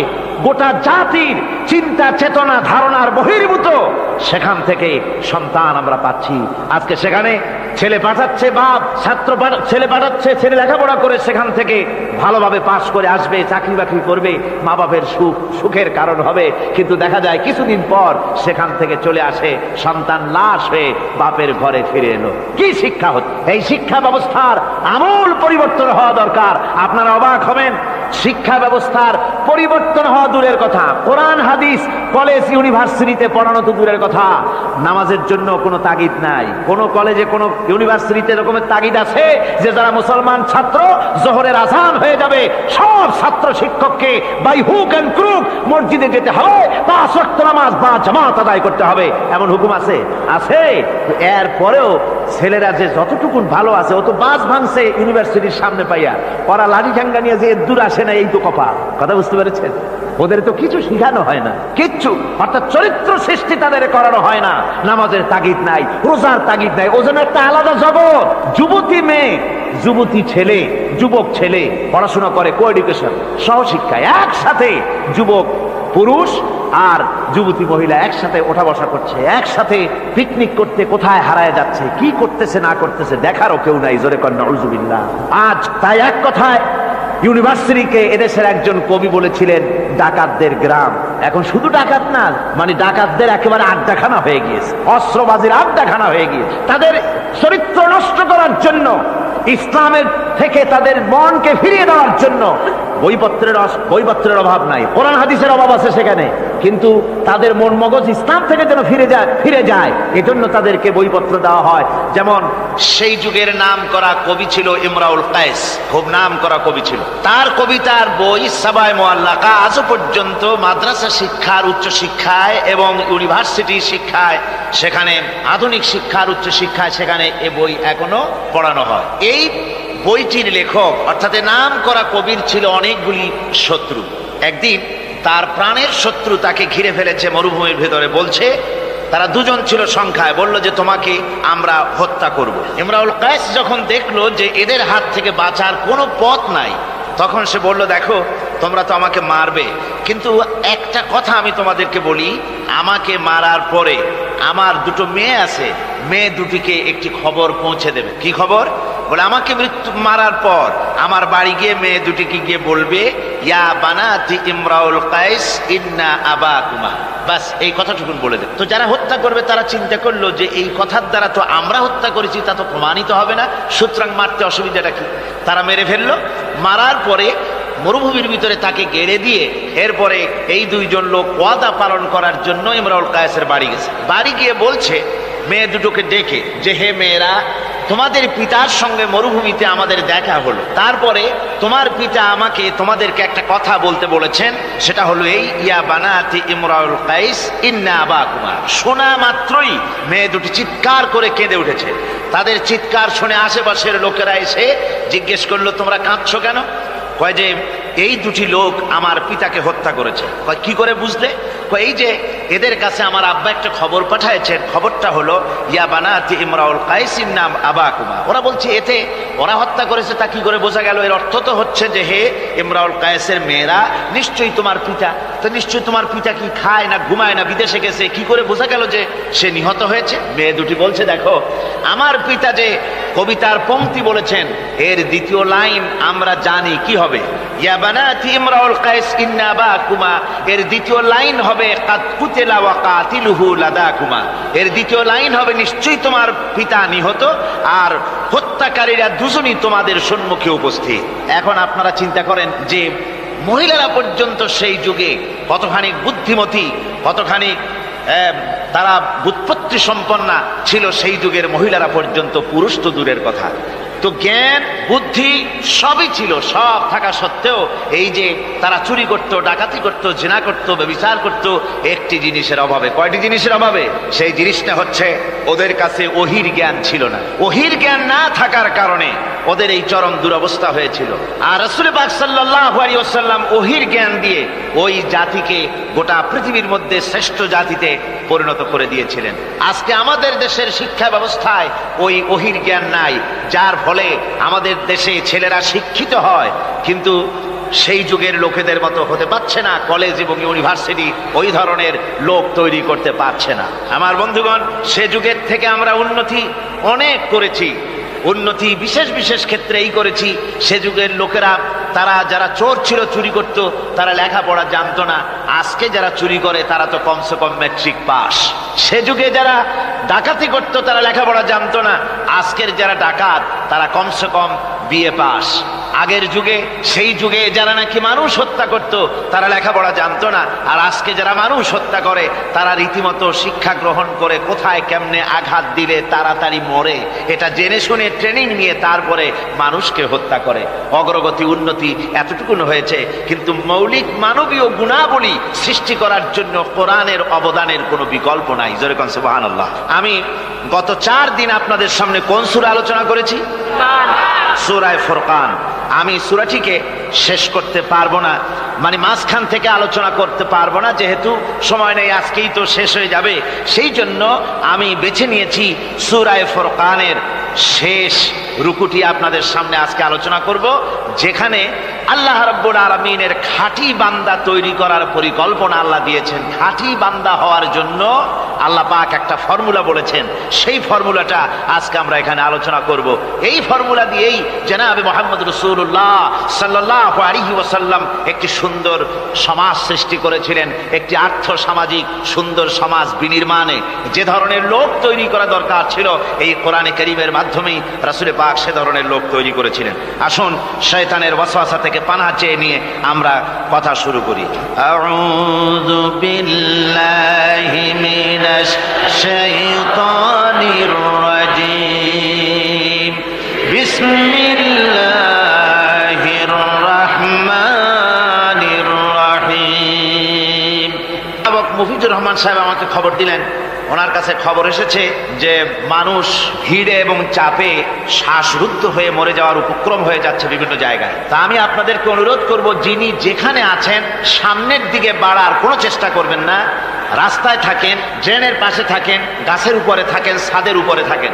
গোটা জাতির চিন্তা চেতনা ধারণার বহির্ভূত সেখান থেকে সন্তান আমরা পাচ্ছি। আজকে সেখানে ছেলে পাঠাচ্ছে বাপ, ছেলে পাঠাচ্ছে, ছেলে লেখাপড়া করে সেখান থেকে ভালোভাবে পাশ করে আসবে, চাকরি বাকরি করবে, মা বাপের সুখের কারণ হবে। কিন্তু দেখা যায় কিছুদিন পর সেখান থেকে চলে আসে সন্তান লাশ হয়ে বাপের ঘরে ফিরে এলো। কি শিক্ষা হচ্ছে? এই শিক্ষা ব্যবস্থার আমূল পরিবর্তন হওয়া দরকার। আপনারা অবাক হবেন, শিক্ষা ব্যবস্থার পরিবর্তন হওয়া দূরের কথা, কোরআন হাদিস কলেজ ইউনিভার্সিটিতে পড়ানো তো দূরের কথা, নামাজের জন্য কোনো তাগিদ নাই। কোন কলেজে কোন ইউনিভার্সিটিতে এরকমের তাগিদ আছে যে যারা মুসলমান ছাত্র, জোহরের আযান হয়ে যাবে, সব ছাত্র শিক্ষককে বাই হুক এন্ড ক্রুক মসজিদে যেতে হবে, 5 ওয়াক্ত নামাজ বা জামাত আদায় করতে হবে, এমন হুকুম আছে? আছে। এরপরেও ছেলেরা যে যতটুকু ভালো আছে, ও তো বাস ভাঙছে ইউনিভার্সিটির সামনে পাইয়া, ওরা লাঠি ঠাঙ্গা নিয়ে যে দূর আসে না, এই তো কপাল। কথা বুঝতে পেরেছেন? ওদের তো কিছু শিখানো হয় না, কিচ্ছু, অর্থাৎ চরিত্র সৃষ্টি তাদের করানো হয় না। নামাজের তাগিদ নাই, রোজার তাগিদ নাই, ওজন একটা আলাদা জগৎ। যুবতী মেয়ে, যুবতী ছেলে, যুবক ছেলে পড়াশোনা করে কো এডুকেশন, সহশিক্ষায়, একসাথে যুবক পুরুষ আর যুবতী মহিলা একসাথে ওঠা বসা করছে, একসাথে পিকনিক করতে কোথায় হারায় যাচ্ছে, কি করতেছে না করতেছে দেখারও কেউ নাই। জোরে কর নাউজুবিল্লাহ। আজ তাই এক কথায় ইউনিভার্সিটিকে এদেশের একজন কবি বলেছিলেন ডাকাতদের গ্রাম। এখন শুধু ডাকাত না, মানে ডাকাতদের একেবারে আড্ডাখানা হয়ে গিয়েছে, অস্ত্রবাজির আড্ডাখানা হয়ে গিয়েছে। তাদের চরিত্র নষ্ট করার জন্য, ইসলামের থেকে তাদের মনকে ফিরিয়ে দেওয়ার জন্য বইপত্রের অভাব নাই, কোরআন হাদিসের অভাব আছে সেখানে, কিন্তু তাদের মন মগজ ইসলাম থেকে যেন ফিরে যায় এজন্য তাদেরকে বইপত্র দেওয়া হয়। যেমন সেই যুগের নাম করা কবি ছিল ইমরাউল কায়েস, খুব নাম করা কবি ছিল। তার কবিতার বই সাবায়ে মুআল্লাকা আজও পর্যন্ত মাদ্রাসা শিক্ষার উচ্চ শিক্ষায় এবং ইউনিভার্সিটি শিক্ষায়, সেখানে আধুনিক শিক্ষার উচ্চ শিক্ষায়, সেখানে এ বই এখনো পড়ানো হয়। এই বইটির লেখক অর্থাৎ নাম করা কবির ছিল অনেকগুলি শত্রু। একদিন তার প্রাণের শত্রু তাকে ঘিরে ফেলেছে মরুভূমির ভেতরে, বলছে, তারা দুজন ছিল সংখ্যায়, বলল যে তোমাকে আমরা হত্যা করব। ইমরাউল কায়েস যখন দেখলো যে এদের হাত থেকে বাঁচার কোনো পথ নাই, তখন সে বলল, দেখো তোমরা তো আমাকে মারবে, কিন্তু একটা কথা আমি তোমাদেরকে বলি, আমাকে মারার পরে আমার দুটো মেয়ে আছে, মেয়ে দুটিকে একটি খবর পৌঁছে দেবে। কি খবর? বলে আমাকে মারার পর আমার বাড়ি গিয়ে মেয়ে দুটিকে গিয়ে বলবে ইয়া বানাতি ইমরাউল কাইস ইন্না আবাকুমা, বাস এই কথাটুকুন বলে দেন। তো যারা হত্যা করবে তারা চিন্তা করলো যে এই কথার দ্বারা তো আমরা হত্যা করেছি, তা তো প্রমাণিত হবে না, সুতরাং মারতে অসুবিধাটা কি। তারা মেরে ফেললো। মারার পরে মরুভূমির ভিতরে তাকে গেড়ে দিয়ে এরপরে এই দুইজন লোক ওয়াদা পালন করার জন্য ইমরাউল কায়েসের বাড়ি গেছে। বাড়ি গিয়ে বলছে মেয়ে দুটোকে ডেকে যে, হে মেয়েরা, তোমাদের পিতার সঙ্গে মরুভূমিতে আমাদের দেখা হলো, তারপরে তোমার পিতা আমাকে তোমাদেরকে একটা কথা বলতে বলেছেন, সেটা হলো এই, ইয়া বানাতি ইমরাউল কাইস ইন্না আবাকুমা। শোনা মাত্রই মেয়ে দুটি চিৎকার করে কেঁদে উঠেছে। তাদের চিৎকার শুনে আশেপাশের লোকেরা এসে জিজ্ঞেস করলো, তোমরা কাঁদছো কেন? কয় যে এই দুটি লোক আমার পিতাকে হত্যা করেছে। কয় কি করে বুঝলে? কয় এই যে এদের কাছে আমার আব্বা একটা খবর পাঠাইছেন, খবরটা হলো ইয়া বানাতি ইমরাউল কাইস ইন্না আবাকুমা। ওরা বলছে এতে ওরা হত্যা করেছে, তা কি করে বোঝা গেল? এর অর্থ তো হচ্ছে যে হে ইমরাউল কায়েসের মেয়েরা, নিশ্চয়ই তোমার পিতা, তো নিশ্চয়ই তোমার পিতা কি খায় না ঘুমায় না, বিদেশে গেছে, কি করে বোঝা গেল যে সে নিহত হয়েছে? মেয়ে দুটি বলছে, দেখো আমার পিতা যে কবিতার পংক্তি বলেছেন এর দ্বিতীয় লাইন আমরা জানি কি হবে, ইয়া বানাতি ইমরাউল কাইস ইন্না আবাকুমা, এর দ্বিতীয় লাইন হবে কাদ কুতিলা ওয়া কাতিলুহু লাদাকুমা, এর দ্বিতীয় লাইন হবে নিশ্চয়ই তোমার পিতা নিহত আর হত্যাকারীরা দুজনই তোমাদের সম্মুখে উপস্থিত। এখন আপনারা চিন্তা করেন যে মহিলারা পর্যন্ত সেই যুগে কতখানি বুদ্ধিমতী, কতখানি তারা বুৎপত্তি সম্পন্না ছিল সেই যুগের মহিলারা পর্যন্ত, পুরুষ তো দূরের কথা। তো জ্ঞান বুদ্ধি সবই ছিল, সব থাকা সত্ত্বেও এই যে তারা চুরি করত, ডাকাতি করত, জিনা করত, ব্যভিচার করত একটি জিনিসের অভাবে। কয়টি জিনিসের অভাবে? সেই জিনিসটা হচ্ছে ওদের কাছে ওহির জ্ঞান ছিল না। ওহির জ্ঞান না থাকার কারণে ওদের এই চরম দুরবস্থা হয়েছিল। আর রাসূল পাক সাল্লাল্লাহু আলাইহি ওয়াসাল্লাম ওহির জ্ঞান দিয়ে ওই জাতিকে গোটা পৃথিবীর মধ্যে শ্রেষ্ঠ জাতিতে পরিণত করে দিয়েছিলেন। আজকে আমাদের দেশের শিক্ষা ব্যবস্থায় ওই ওহির জ্ঞান নাই, যার ফলে আমাদের দেশে ছেলেরা শিক্ষিত হয় কিন্তু সেই যুগের লোকেদের মতো হতে পারছে না, কলেজ এবং ইউনিভার্সিটি ওই ধরনের লোক তৈরি করতে পারছে না। আমার বন্ধুগণ, সে যুগের থেকে আমরা উন্নতি অনেক করেছি, উন্নতি বিশেষ বিশেষ ক্ষেত্রে এই করেছি। সে যুগের লোকেরা, তারা যারা চোর ছিল, চুরি করত, তারা লেখাপড়া জানতো না। আজকে যারা চুরি করে তারা তো কমসে কম ম্যাট্রিক পাস। সে যুগে যারা ডাকাতি করত তারা লেখাপড়া জানতো না। আজকের যারা ডাকাত তারা কমসে কম বিএ পাস। আগের যুগে, সেই যুগে যারা নাকি মানুষ হত্যা করত তারা লেখাপড়া জানতো না। আর আজকে যারা মানুষ হত্যা করে তারা রীতিমতো শিক্ষা গ্রহণ করে কোথায় কেমনে আঘাত দিলে তাড়াতাড়ি মরে এটা জেনে শুনে ট্রেনিং নিয়ে তারপরে মানুষকে হত্যা করে। অগ্রগতি উন্নতি এতটুকুন হয়েছে, কিন্তু মৌলিক মানবীয় গুণাবলী সৃষ্টি করার জন্য কোরআনের অবদানের কোনো বিকল্প নাই। জোরে কোন সুবহানাল্লাহ। আমি গত 4 দিন আপনাদের সামনে কোন সূরা আলোচনা করেছি? সূরা ফুরকান। আমি সূরাটিকে শেষ করতে পারবো না, মানে মাঝখান থেকে আলোচনা করতে পারবো না, যেহেতু সময় নেই, আজকেই তো শেষ হয়ে যাবে। সেই জন্য আমি বেছে নিয়েছি সূরা ফুরকানের শেষ রুকুটি আপনাদের সামনে আজকে আলোচনা করব, যেখানে আল্লাহ রাব্বুল আলামিনের খাঁটি বান্দা তৈরি করার পরিকল্পনা আল্লাহ দিয়েছেন। খাঁটি বান্দা হওয়ার জন্য আল্লাহ পাক একটা ফর্মুলা বলেছেন, সেই ফর্মুলাটা আজকে আমরা এখানে আলোচনা করব। এই ফর্মুলা দিয়েই জনাবে মুহাম্মদ রাসূলুল্লাহ সাল্লাল্লাহু আলাইহি ওয়াসাল্লাম একটি সুন্দর সমাজ সৃষ্টি করেছিলেন। একটি আর্থ সামাজিক সুন্দর সমাজ বিনির্মাণে যে ধরনের লোক তৈরি করা দরকার ছিল, এই কোরআনে কারীমের মাধ্যমেই রাসূল পাক সে ধরনের লোক তৈরি করেছিলেন। আসুন শয়তানের ওয়াসওয়াসা থেকে পানাহ চেয়ে নিয়ে আমরা কথা শুরু করি। আউযু বিল্লাহি মিনাশ শাইতানির রাজীম। বিসমিল্লাহির রাহমানির রাহিম। মুফিদুর রহমান সাহেব আমাকে খবর দিলেন, ওনার কাছে খবর এসেছে যে মানুষ ভিড়ে এবং চাপে শ্বাসরুদ্ধ হয়ে মরে যাওয়ার উপক্রম হয়ে যাচ্ছে বিভিন্ন জায়গায়। তা আমি আপনাদেরকে অনুরোধ করব, যিনি যেখানে আছেন সামনের দিকে বাড়ার কোনো চেষ্টা করবেন না। রাস্তায় থাকেন, ড্রেনের পাশে থাকেন, গাছের উপরে থাকেন, ছাদের উপরে থাকেন,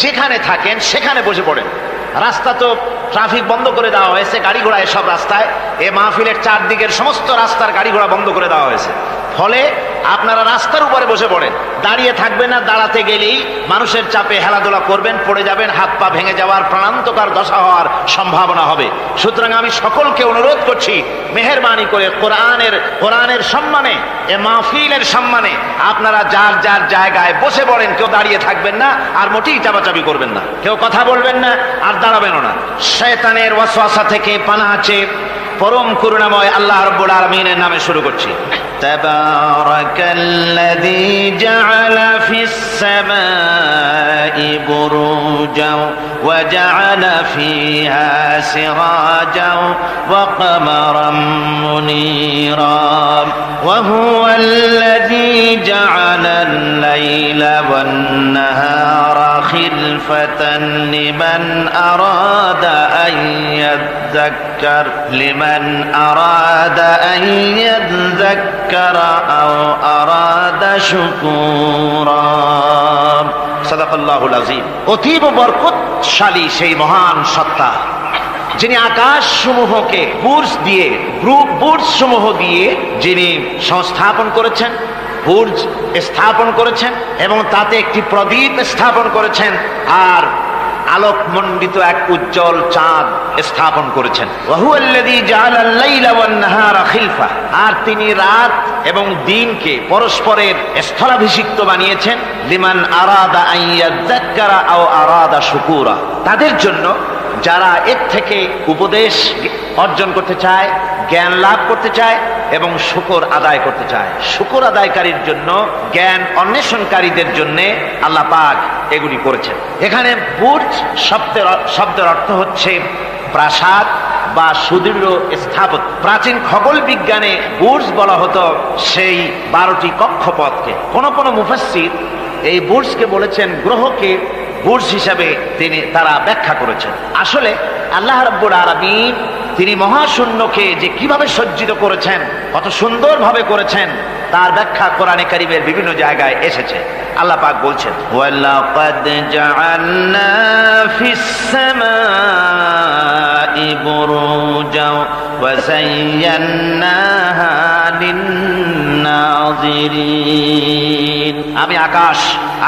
যেখানে থাকেন সেখানে বসে পড়েন। রাস্তা তো ট্রাফিক বন্ধ করে দেওয়া হয়েছে, গাড়ি ঘোড়া এসব রাস্তায়, এ মাহফিলের চারদিকের সমস্ত রাস্তার গাড়ি ঘোড়া বন্ধ করে দেওয়া হয়েছে। ফলে আপনারা রাস্তার উপরে বসে পড়েন, দাঁড়িয়ে থাকবেন না, দাঁড়াতে গেলেই মানুষের চাপে হেলাধুলা করবেন, পড়ে যাবেন, হাত পা ভেঙে যাওয়ার প্রাণান্তকার দশা হওয়ার সম্ভাবনা হবে। সুতরাং আমি সকলকে অনুরোধ করছি, মেহেরবানি করে কোরআনের সম্মানে, এ মাহফিলের সম্মানে আপনারা যার যার জায়গায় বসে পড়েন। কেউ দাঁড়িয়ে থাকবেন না, আর মোটেই চাপাচাপি করবেন না, কেউ কথা বলবেন না, আর দাঁড়াবেনও না। শয়তানের ওয়াসওয়াসা থেকে পানাহ চেয়ে পরম করুণাময় আল্লাহ রাব্বুল আলামিনের নামে শুরু করছি। তাবারাকাল্লাযী জাআলা ফিস সামাই বুরুজাও ওয়া জাআলা ফিহা সিরাজাও ওয়া কামারাম মুনীরা ওয়া হুয়াল্লাযী জাআলাল লাইলা ওয়ান নাহারা খিলফাতান লিমান আরাদা আন ইয়াযাক্কার লিমান আরাদা আন ইয়াযাক্কারা আও আরাদা শুকুরা। সাদাকাল্লাহুল আযীম। অতীব বরকতশালী সেই মহান সত্তা যিনি আকাশ সমূহকে বুর্জ সমূহ দিয়ে যিনি সংস্থাপন করেছেন, বুর্জ স্থাপন করেছেন এবং তাতে একটি প্রদীপ স্থাপন করেছেন, আর আলোকমণ্ডিত এক উজ্জ্বল চাঁদ স্থাপন করেছেন। ওয়াহুয়াল্লাযী জাআলাল লাইলা ওয়ান নাহারা খিলফা, আর তিনি রাত এবং দিনকে পরস্পরের স্থলাভিষিক্ত বানিয়েছেন। লিমান আরাদা আন ইয়াযাক্কারা আও আরাদা শুকুরা, তাদের জন্য যারা এর থেকে উপদেশ অর্জন করতে চায়, জ্ঞান লাভ করতে চায় এবং শুকর আদায় করতে চায়। শুকর আদায়কারীর জন্য, জ্ঞান অন্বেষণকারীদের জন্য আল্লাহ পাক এগুলি করেছেন। এখানে বুর্জ শব্দের অর্থ হচ্ছে প্রাসাদ বা সুদৃঢ় স্থাপত্য। প্রাচীন খগোল বিজ্ঞানে বুর্জ বলা হতো সেই 12টি কক্ষপথকে। কোন মুফাসসির এই বুর্জকে বলেছেন গ্রহকে বুর্জ হিসাবে তারা ব্যাখ্যা করেছেন। আসলে আল্লাহ রাব্বুল আলামিন তিনি মহাশূন্যকে যে কিভাবে সজ্জিত করেছেন, কত সুন্দরভাবে করেছেন, তার ব্যাখ্যা কোরআনে কারীমের বিভিন্ন জায়গায় এসেছে। আল্লাহ পাক বলছেন, ওয়ালাকাদ জাআলনা ফিস সামাই বুরুজাও ওয়া যায়্যানাহা লিন-নাযিরিন। আমি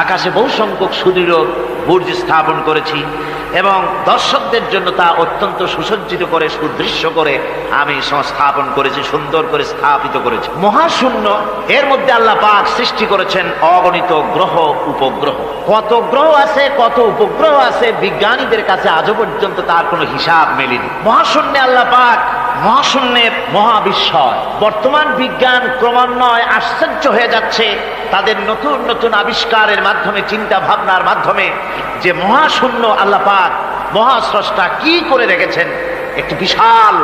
আকাশে বহু সংখ্যক সুদৃঢ় বুর্জ স্থাপন করেছি এবং দর্শকদের জন্য তা অত্যন্ত সুসজ্জিত করে, সুদৃশ্য করে আমি সংস্থাপন করেছি, সুন্দর করে স্থাপিত করেছি। মহাশূন্য, এর মধ্যে আল্লাহ পাক সৃষ্টি করেছেন অগণিত গ্রহ উপগ্রহ। কত গ্রহ আছে, কত উপগ্রহ আছে, বিজ্ঞানীদের কাছে আজও পর্যন্ত তার কোনো হিসাব মেলেনি। মহাশূন্যে আল্লাহ পাক, মহাশূন্যের মহাবিস্ময়। বর্তমান বিজ্ঞান ক্রমান্বয়ে আশ্চর্য হয়ে যাচ্ছে তাদের নতুন নতুন আবিষ্কারের মাধ্যমে, চিন্তা ভাবনার মাধ্যমে, যে মহাশূন্য আল্লাহ পাক মহাস্রষ্টা কি করে রেখেছেন। একটি বিশাল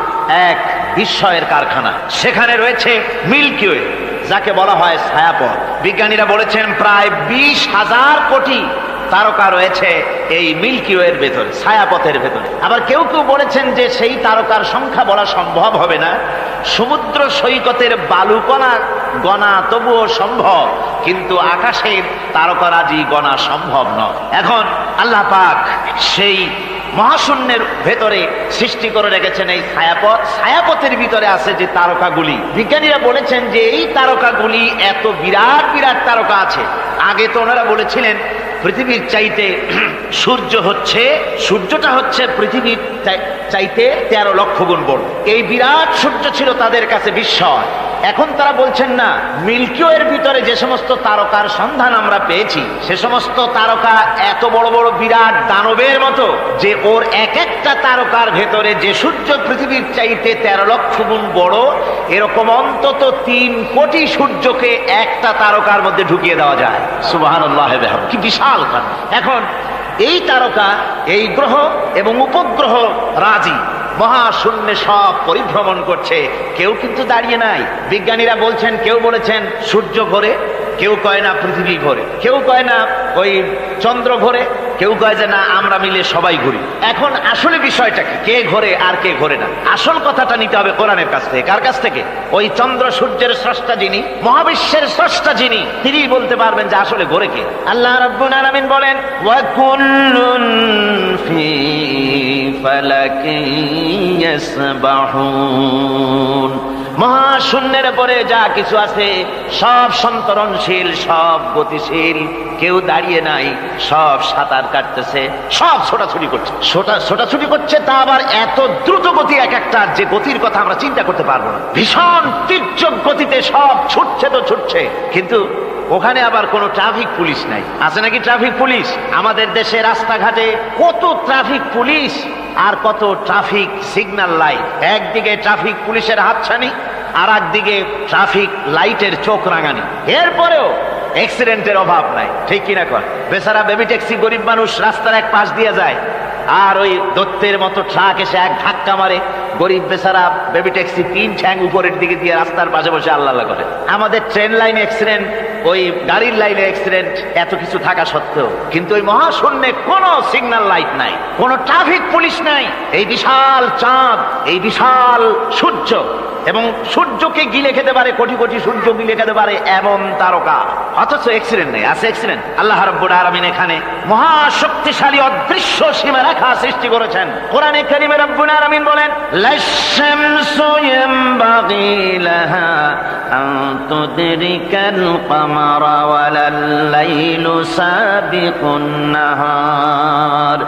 এক বিস্ময়ের কারখানা। সেখানে রয়েছে মিল্কি ওয়ে, যাকে বলা হয় ছায়াপথ। বিজ্ঞানীরা বলেছেন প্রায় 20,000 কোটি তারকা রয়েছে এই মিল্কি ওয়ের ভেতরে, ছায়াপথের ভেতরে। আবার কেউ কেউ বলেছেন যে সেই তারকার সংখ্যা বলা সম্ভব হবে না, সমুদ্র সৈকতের বালুকণা গণা তবুও সম্ভব, কিন্তু আকাশের তারকারাজি গণা সম্ভব নয়। এখন আল্লাহ পাক সেই মহাশূন্যের ভেতরে সৃষ্টি করে রেখেছেন এই ছায়াপথ। ছায়াপথের ভিতরে আছে যে তারকাগুলি, বিজ্ঞানীরা বলেছেন যে এই তারকাগুলি এত বিরাট বিরাট তারকা আছে। আগে তো ওনারা বলেছিলেন পৃথিবীর চাইতে সূর্যটা হচ্ছে পৃথিবীর চাইতে 13 লক্ষ গুণ বড়। এই বিরাট সূর্য ছিল তাদের কাছে বিস্ময়। এখন তারা বলছেন না, মিল্কি ওয়ের ভিতরে যে সমস্ত তারকার সন্ধান আমরা পেয়েছি, সে সমস্ত তারকা এত বড় বড় বিরাট দানবের মতো যে ওর এক একটা তারকার ভেতরে যে সূর্য পৃথিবীর চাইতে 13 লক্ষ গুণ বড়, এরকম অন্তত 3 কোটি সূর্যকে একটা তারকার মধ্যে ঢুকিয়ে দেওয়া যায়। সুবহানাল্লাহ, কি বিশাল কাণ্ড। এখন এই তারকা, এই গ্রহ এবং উপগ্রহ রাজি মহাশূন্যে সব পরিভ্রমণ করছে, কেউ কিন্তু দাঁড়িয়ে নাই। বিজ্ঞানীরা বলছেন, কেউ বলেছেন সূর্য ঘোরে, কেউ কয় না পৃথিবী ঘোরে, কেউ কয় না ওই চন্দ্র ঘোরে, কেউ কয় যে না আমরা মিলে সবাই ঘুরি। এখন আসলে বিষয়টা কি, কে ঘোরে আর কে ঘোরে না? আসল কথাটা নিতে হবে কোরআনের কাছ থেকে। কার কাছ থেকে? ওই চন্দ্র সূর্যের স্রষ্টা যিনি, মহাবিশ্বের স্রষ্টা যিনি, তিনি বলতে পারবেন যে আসলে ঘোরে কে। আল্লাহ রাব্বুল আলামিন বলেন, ওয়া কুল্লুন ফি ফালাকিন ইয়াসবাহুন মহাশূন্যের পরে যা কিছু আছে সব সন্তরণশীল, সব গতিশীল, কেউ দাঁড়িয়ে নাই, সব সাঁতার কাটতেছে, সব ছোটাছুটি করছে, ছোটাছুটি করছে, তা আবার এত দ্রুত গতি এক একটা, যে গতির কথা আমরা চিন্তা করতে পারবো না। ভীষণ তীর্যক গতিতে সব ছুটছে তো ছুটছে, কিন্তু ওখানে আবার কোনো ট্রাফিক পুলিশ নাই। আছে নাকি ট্রাফিক পুলিশ? আমাদের দেশে রাস্তাঘাটে কত ট্রাফিক পুলিশ আর কত ট্রাফিক সিগন্যাল লাইট, একদিকে ট্রাফিক পুলিশের হাতছানি আর একদিকে ট্রাফিক লাইটের চোখ রাঙানি, এরপরেও অ্যাক্সিডেন্টের অভাব নাই, ঠিক কিনা কর? বেচারা বেবি ট্যাক্সি গরিব মানুষ রাস্তার এক পাশ দিয়ে যায়, আর ওই দত্তের মতো ট্রাক এসে এক ধাক্কা মারে, গরিব বেচারা বেবি ট্যাক্সি 3 ঠ্যাং উপরের দিকে দিয়ে রাস্তার পাশে বসে আল্লাহ করে। আমাদের ট্রেন লাইনে অ্যাক্সিডেন্ট, ওই গাড়ির লাইনে অ্যাক্সিডেন্ট, এত কিছু থাকা সত্ত্বেও কিন্তু ওই মহাশূন্যে কোনো সিগন্যাল লাইট নাই, কোনো ট্রাফিক পুলিশ নাই। এই বিশাল চাঁদ, এই বিশাল সূর্য, এবং সূর্যকে গিলে খেতে পারে, কোটি কোটি সূর্য গিলে খেতে পারে এমন তারকা, অথচ অ্যাক্সিডেন্ট নেই। আছে অ্যাক্সিডেন্ট? আল্লাহ রাব্বুল আলামিন এখানে মহাশক্তিশালী অদৃশ্য সীমারেখা সৃষ্টি করেছেন। কোরআনে কারীমে রাব্বুল আলামিন বলেন, লাশ-শামসু ইয়ানবাগি লাহা আন তুদরিকাল কামারা ওয়ালাল লাইলু সাবিকুন নাহার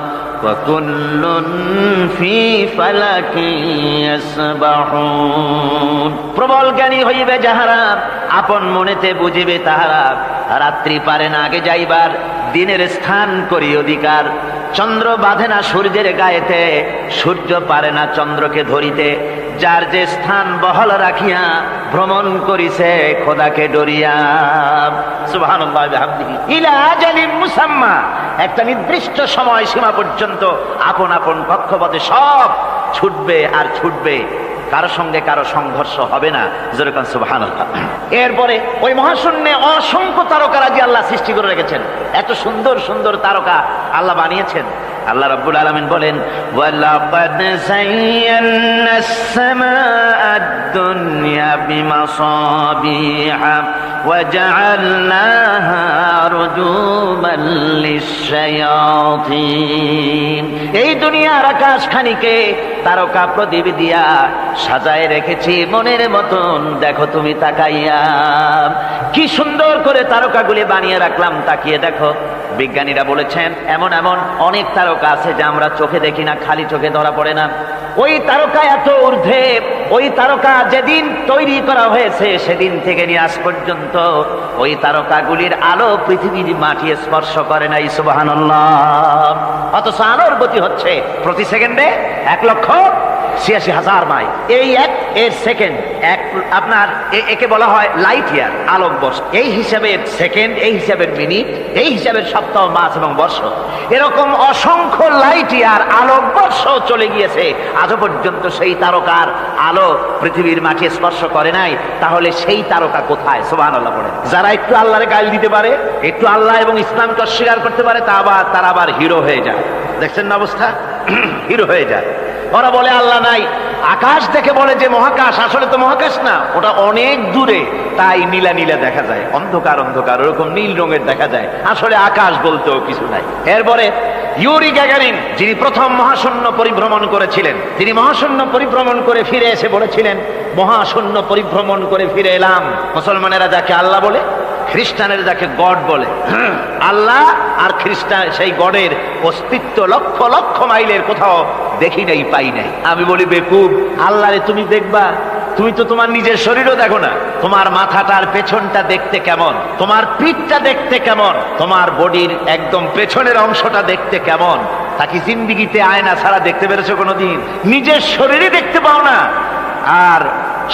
ওয়া কুল্লুন ফি ফালাকিন ইয়াসবাহুন। প্রবল জ্ঞানী হইবে যাহারা, আপন মনেতে বুঝিবে তাহারা, রাত্রি পারে না আগে যাইবার, দিনের স্থান করি অধিকার। চন্দ্র বাঁধে না সূর্যের গায়েতে, সূর্য পারে না চন্দ্রকে ধরিতে, যার যে স্থান বহল রাখিয়া ভ্রমণ করিছে খোদাকে ডরিয়া। সুবহানাল্লাহ বিহামদিহি ইলা আজালিন মুসাম্মা, একটা নির্দিষ্ট সময় সীমা পর্যন্ত আপন আপন কক্ষপথে সব ছুটবে আর ছুটবে, কারো সঙ্গে কারো সংঘর্ষ হবে না। যেরকম সুবহানাল্লাহ। এরপরে ওই মহাশূন্যে অসংখ্য তারকারাজি আল্লাহ সৃষ্টি করে রেখেছেন, এত সুন্দর সুন্দর তারকা আল্লাহ বানিয়েছেন। আল্লাহ রাব্বুল আলামিন বলেন, ওয়ালাকাদ যায়্যানাস সামাআদ দুনিয়া বিমাসাবিহা ওয়া জাআলনাহা রুজুমান লিশ-শায়াতিন। এই দুনিয়ার আকাশখানিকে তারকা প্রদীপ দিয়া সাজায় রেখেছি মনের মতন, দেখো তুমি তাকাইয়া, কি সুন্দর করে তারকাগুলি বানিয়ে রাখলাম, তাকিয়ে দেখো। বিজ্ঞানীরা বলেছেন এমন এমন অনেক তারকা আছে যা আমরা চোখে দেখি না, খালি চোখে ধরা পড়ে না। ওই তারকা এত ঊর্ধ্বে, ওই তারকা যেদিন তৈরি করা হয়েছে সেদিন থেকে নিয়ে আজ পর্যন্ত ওই তারকাগুলির আলো পৃথিবীর মাটি স্পর্শ করে নাই। সুবহানাল্লাহ। অথচ আলোর গতি হচ্ছে প্রতি সেকেন্ডে 1,86,000 মাইল। এই এর সেকেন্ড এক, আপনার একে বলা হয় লাইট ইয়ার, আলোক বর্ষ। এই হিসাবে সেকেন্ড, এই হিসাবে মিনিট, এই হিসাবে সপ্তাহ, মাস এবং বর্ষ, এরকম অসংখ্য লাইট ইয়ার আলোক বর্ষ চলে গিয়েছে, আজও পর্যন্ত সেই তারকার আলো পৃথিবীর মাটি স্পর্শ করে নাই। তাহলে সেই তারকা কোথায়? সুবহানাল্লাহ পড়ে। যারা একটু আল্লাহরে গাল দিতে পারে, একটু আল্লাহ এবং ইসলামকে অস্বীকার করতে পারে, তারা আবার হিরো হয়ে যায়। দেখছেন না অবস্থা? হিরো হয়ে যায়। ওরা বলে আল্লাহ নাই, আকাশ দেখে বলে যে মহাকাশ, আসলে তো মহাকাশ না, ওটা অনেক দূরে, তাই নীলা নীলা দেখা যায়, অন্ধকার অন্ধকার, ওরকম নীল রঙের দেখা যায়, আসলে আকাশ বলতেও কিছু নাই। এরপরে ইউরি গ্যাগারিন, যিনি প্রথম মহাশূন্য পরিভ্রমণ করেছিলেন, তিনি মহাশূন্য পরিভ্রমণ করে ফিরে এসে বলেছিলেন, মহাশূন্য পরিভ্রমণ করে ফিরে এলাম। মুসলমানেরা যাকে আল্লাহ বলে, খ্রিস্টানের যাকে গড বলে, আল্লাহ আর খ্রিস্টান সেই গডের অস্তিত্ব লক্ষ লক্ষ মাইলের কোথাও দেখি নাই, পাই নাই। আমি বলি বেকুব, আল্লাহরে তুমি দেখবা, তুমি তো তোমার নিজের শরীরও দেখো না। তোমার মাথাটার পেছনটা দেখতে কেমন, তোমার পিঠটা দেখতে কেমন, তোমার বডির একদম পেছনের অংশটা দেখতে কেমন, তা কি জিন্দিগিতে আয়না ছাড়া দেখতে পেরেছো কোনোদিন? নিজের শরীরই দেখতে পাও না, আর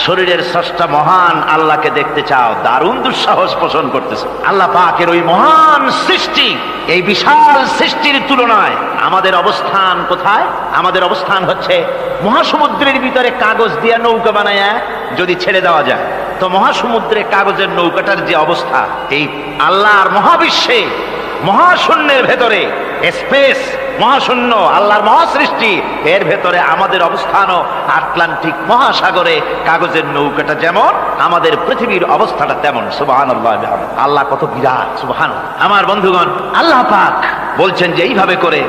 শরীরের স্রষ্টা মহান আল্লাহকে দেখতে চাও, দারুণ দুঃসাহস পোষণ করতেছে। আল্লাহ পাকের ওই মহান সৃষ্টি, এই বিশাল সৃষ্টির তুলনায় আমাদের অবস্থান কোথায়? আমাদের অবস্থান হচ্ছে মহাসমুদ্রের ভিতরে কাগজ দিয়ে নৌকা বানায়া যদি ছেড়ে দেওয়া যায়, তো মহাসমুদ্রে কাগজের নৌকাটার যে অবস্থা, এই আল্লাহর মহাবিশ্বে মহাশূন্যের ভেতরে স্পেস, মহাশূন্য আল্লাহর মহাসৃষ্টি, এর ভেতরে আমাদের অবস্থানও আটলান্টিক মহাসাগরে কাগজের নৌকাটা যেমন, আমাদের পৃথিবীর অবস্থাটা তেমন। সুবহানাল্লাহ। আল্লাহ কত বিরাট! সুবহানাল্লাহ। আমার বন্ধুগণ, আল্লাহ পাক বলছেন যে এইভাবে করে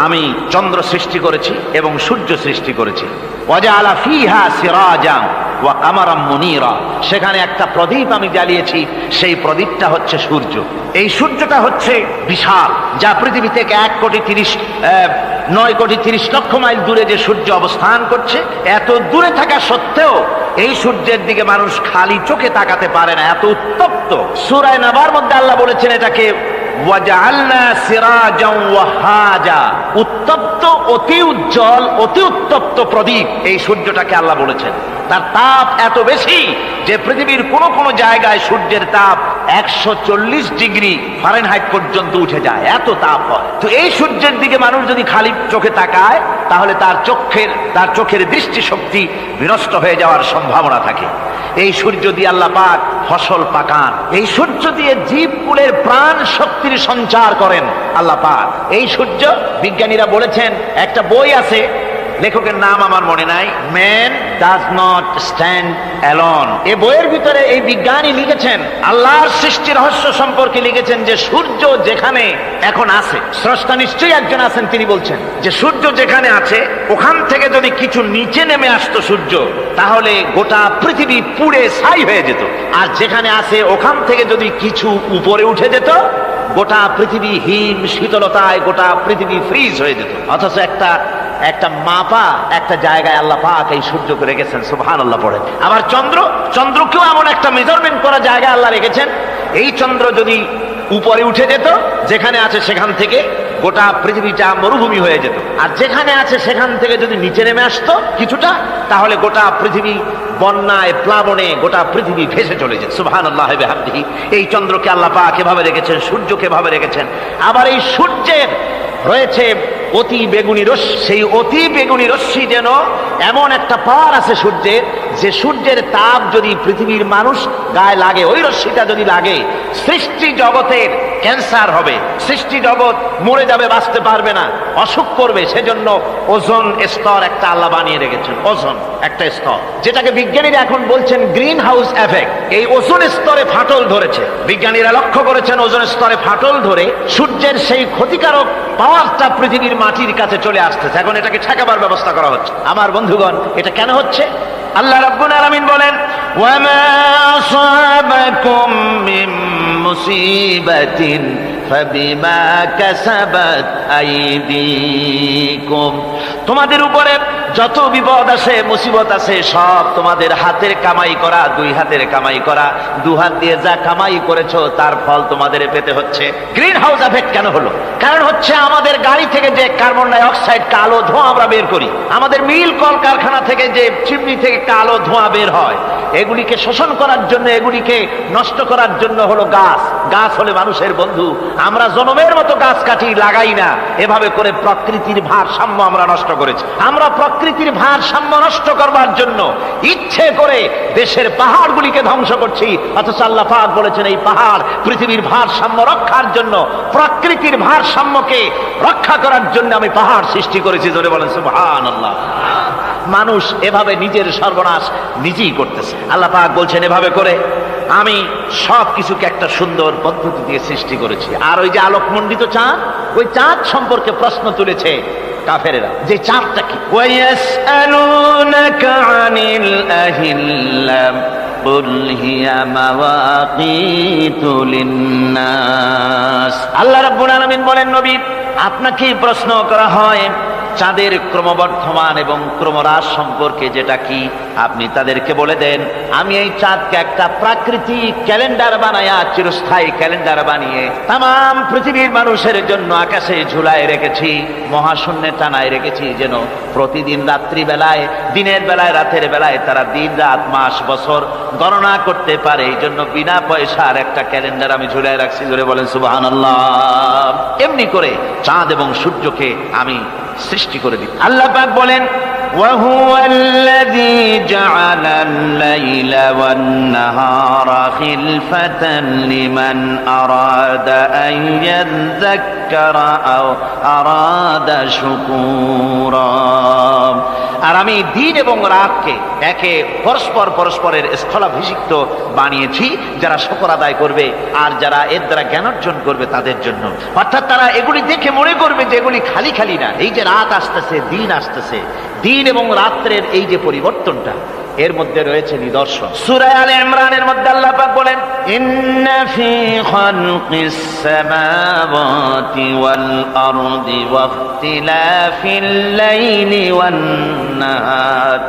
আমি চন্দ্র সৃষ্টি করেছি এবং সূর্য সৃষ্টি করেছি। ওয়াজআলা ফীহা সিরাজাম, ওয়া কামারাম মুনীরা, সেখানে একটা প্রদীপ আমি জ্বালিয়েছি, সেই প্রদীপটা হচ্ছে সূর্য। এই সূর্যটা হচ্ছে বিশাল, যা পৃথিবী থেকে 9,30,00,000 মাইল দূরে যে সূর্য অবস্থান করছে, এত দূরে থাকা সত্ত্বেও এই সূর্যের দিকে মানুষ খালি চোখে তাকাতে পারে না, এত উত্তপ্ত। সূরা নাবার মধ্যে আল্লাহ বলেছেন এটাকে ওয়াজআলনা সিরাজাও ওয়াহাজা, উত্তপ্ত, অতি উজ্জ্বল, অতি উত্তপ্ত প্রদীপ এই সূর্যটাকে আল্লাহ বলেছেন। তার তাপ এত বেশি যে পৃথিবীর কোন কোন জায়গায় সূর্যের তাপ 140 ডিগ্রি ফারেনহাইট পর্যন্ত উঠে যায়, এত তাপ হয়। তো এই সূর্যের দিকে মানুষ যদি খালি চোখে তাকায়, তাহলে তার চোখের দৃষ্টিশক্তি বিনষ্ট হয়ে যাওয়ার সম্ভাবনা থাকে। এই সূর্য দিয়ে আল্লাহ পাক ফসল পাকান, এই সূর্য দিয়ে জীবকুলের প্রাণ শক্তির সঞ্চার করেন আল্লাহ পাক। এই সূর্য, বিজ্ঞানীরা বলেছেন, একটা বই আছে, লেখকের নাম আমার মনে নাই, man does not stand alone. এই বইয়ের ভিতরে এই বিজ্ঞানী লিখেছেন, আল্লাহর সৃষ্টি রহস্য সম্পর্কে লিখেছেন যে সূর্য যেখানে এখন আছে, স্রষ্টা নিশ্চয়ই একজন আছেন, তিনি বলছেন যে সূর্য যেখানে আছে ওখান থেকে যদি কিছু নিচে নেমে আসতো সূর্য, তাহলে গোটা পৃথিবী পুড়ে ছাই হয়ে যেত। আর যেখানে আছে ওখান থেকে যদি কিছু উপরে উঠে যেত, গোটা পৃথিবী হিম শীতলতায় গোটা পৃথিবী ফ্রিজ হয়ে যেত। অথচ একটা মাপা একটা জায়গায় আল্লাহ পাক এই সূর্যকে রেখেছেন, সুবহানাল্লাহ পড়ে। আবার চন্দ্রকেও এমন একটা মেজারমেন্ট করা জায়গায় আল্লাহ রেখেছেন, এই চন্দ্র যদি উপরে উঠে যেত, যেখানে আছে সেখান থেকে গোটা পৃথিবীটা মরুভূমি হয়ে যেত। আর যেখানে আছে সেখান থেকে যদি নিচে নেমে আসতো কিছুটা, তাহলে গোটা পৃথিবী বন্যায় প্লাবনে গোটা পৃথিবী ভেসে চলে যেত। সুবহানাল্লাহি ওয়া বিহামদিহি। এই চন্দ্রকে আল্লাহ পাক এভাবে রেখেছেন, সূর্যকে এভাবে রেখেছেন। আবার এই সূর্যের রয়েছে অতি বেগুনি রশ্মি, সেই অতি বেগুনি রশ্মি যেন এমন একটা পাওয়ার আছে সূর্যের, যে সূর্যের তাপ যদি পৃথিবীর মানুষ গায়ে লাগে, ওই রশ্মিটা যদি লাগে, সৃষ্টি জগতের ক্যান্সার হবে, সৃষ্টি জগৎ মরে যাবে, বাঁচতে পারবে না, অসুখ করবে। সেজন্য ওজোন স্তর একটা আল্লাহ বানিয়ে রেখেছেন, ওজোন একটা স্তর, যেটাকে বিজ্ঞানীরা এখন বলছেন গ্রিন হাউস এফেক্ট। এই ওজোন স্তরে ফাটল ধরেছে, বিজ্ঞানীরা লক্ষ্য করেছেন ওজোন স্তরে ফাটল ধরে সূর্যের সেই ক্ষতিকারক পাওয়ারটা পৃথিবীর মাটির কাছে চলে আসতেছে। এখন এটাকে ঠেকাবার ব্যবস্থা করা হচ্ছে। আমার বন্ধুগণ, এটা কেন হচ্ছে? আল্লাহ রাব্বুল আলামিন বলেন, ওয়ামা আসাবাকুম মিন মুসিবাতিন ফাবিমা কাসাবাত আইদিকুম, তোমাদের উপরে যত বিপদ আসে, মুসিবত আসে, সব তোমাদের হাতের কামাই করা, দুই হাতের কামাই করা, দু হাত দিয়ে যা কামাই করেছো তার ফল তোমাদের পেতে হচ্ছে। গ্রিন হাউস এফেক্ট কেন হলো? কারণ হচ্ছে আমাদের গাড়ি থেকে যে কার্বন ডাই অক্সাইড, কালো ধোঁয়া আমরা বের করি, আমাদের মিল কল কারখানা থেকে যে চিমনি থেকে কালো ধোঁয়া বের হয়, এগুলিকে শোষণ করার জন্য, এগুলিকে নষ্ট করার জন্য হলো গাছ। গাছ হলে মানুষের বন্ধু। আমরা জনমের মতো গাছ কাটি, লাগাই না। এভাবে করে প্রকৃতির ভারসাম্য আমরা নষ্ট করেছি। আমরা প্রকৃতির ভারসাম্য নষ্ট করবার জন্য ইচ্ছে করে দেশের পাহাড়গুলিকে ধ্বংস করছি। অথচ আল্লাহ পাক বলেছেন, এই পাহাড় পৃথিবীর ভারসাম্য রক্ষার জন্য, প্রকৃতির ভারসাম্যকে রক্ষা করার জন্য আমি পাহাড় সৃষ্টি করেছি। জোরে বলেন সুবহানাল্লাহ। মানুষ এভাবে নিজের সর্বনাশ নিজেই করতেছে। আল্লাহ পাক বলছেন, এভাবে করে আমি সব কিছুকে একটা সুন্দর পদ্ধতি দিয়ে সৃষ্টি করেছি। আর ওই যে আলোকমণ্ডিত চাঁদ, ওই চাঁদ সম্পর্কে প্রশ্ন তুলেছে কাফেরেরা, যে চাঁদটা কি? ওয়ায়াসআলুনাকা আনিল আহিল্লাম কুল হিয়া মাওয়াকিতু লিন্নাস। আল্লাহ রাব্বুল আলামিন বলেন, নবী, আপনাকে প্রশ্ন করা হয় চাঁদের ক্রমবর্ধমান এবং ক্রমহ্রাস সম্পর্কে, যেটা কি আপনি তাদেরকে বলে দেন। আমি এই চাঁদকে একটা প্রাকৃতিক ক্যালেন্ডার বানায়া, চিরস্থায়ী ক্যালেন্ডার বানিয়ে তাম পৃথিবীর মানুষের জন্য আকাশে ঝুলায় রেখেছি, মহাশূন্যে টানায় রেখেছি, যেন প্রতিদিন রাত্রিবেলায়, দিনের বেলায়, রাতের বেলায় তারা দিন, রাত, মাস, বছর গণনা করতে পারে। এই জন্য বিনা পয়সার একটা ক্যালেন্ডার আমি ঝুলায় রাখছি। জোরে বলেন সুবহানাল্লাহ। এমনি করে চাঁদ এবং সূর্যকে আমি সৃষ্টি করে দিই। আল্লাহ পাক বলেন, وهو الذي جعل الليل والنهار خلفة لمن أراد أن يذكر أو أراد شكورا। আর আমি দিন এবং রাতকে একে পরস্পরের স্থলাভিষিক্ত বানিয়েছি, যারা শুকর আদায় করবে আর যারা এর দ্বারা জ্ঞান অর্জন করবে তাদের জন্য। অর্থাৎ তারা এগুলি দেখে মনে করবে যে এগুলি খালি খালি না। এই যে রাত আসতেছে, দিন আসতেছে, দিন এবং রাত্রের এই যে পরিবর্তনটা, এর মধ্যে রয়েছে নিদর্শন। সূরা আলে ইমরানের মধ্যে আল্লাহ পাক বলেন, ইন্না ফি খালকিস সামাওয়াতি ওয়াল আরদি ওয়াখতিলাফিল লাইলি ওয়ান নাহার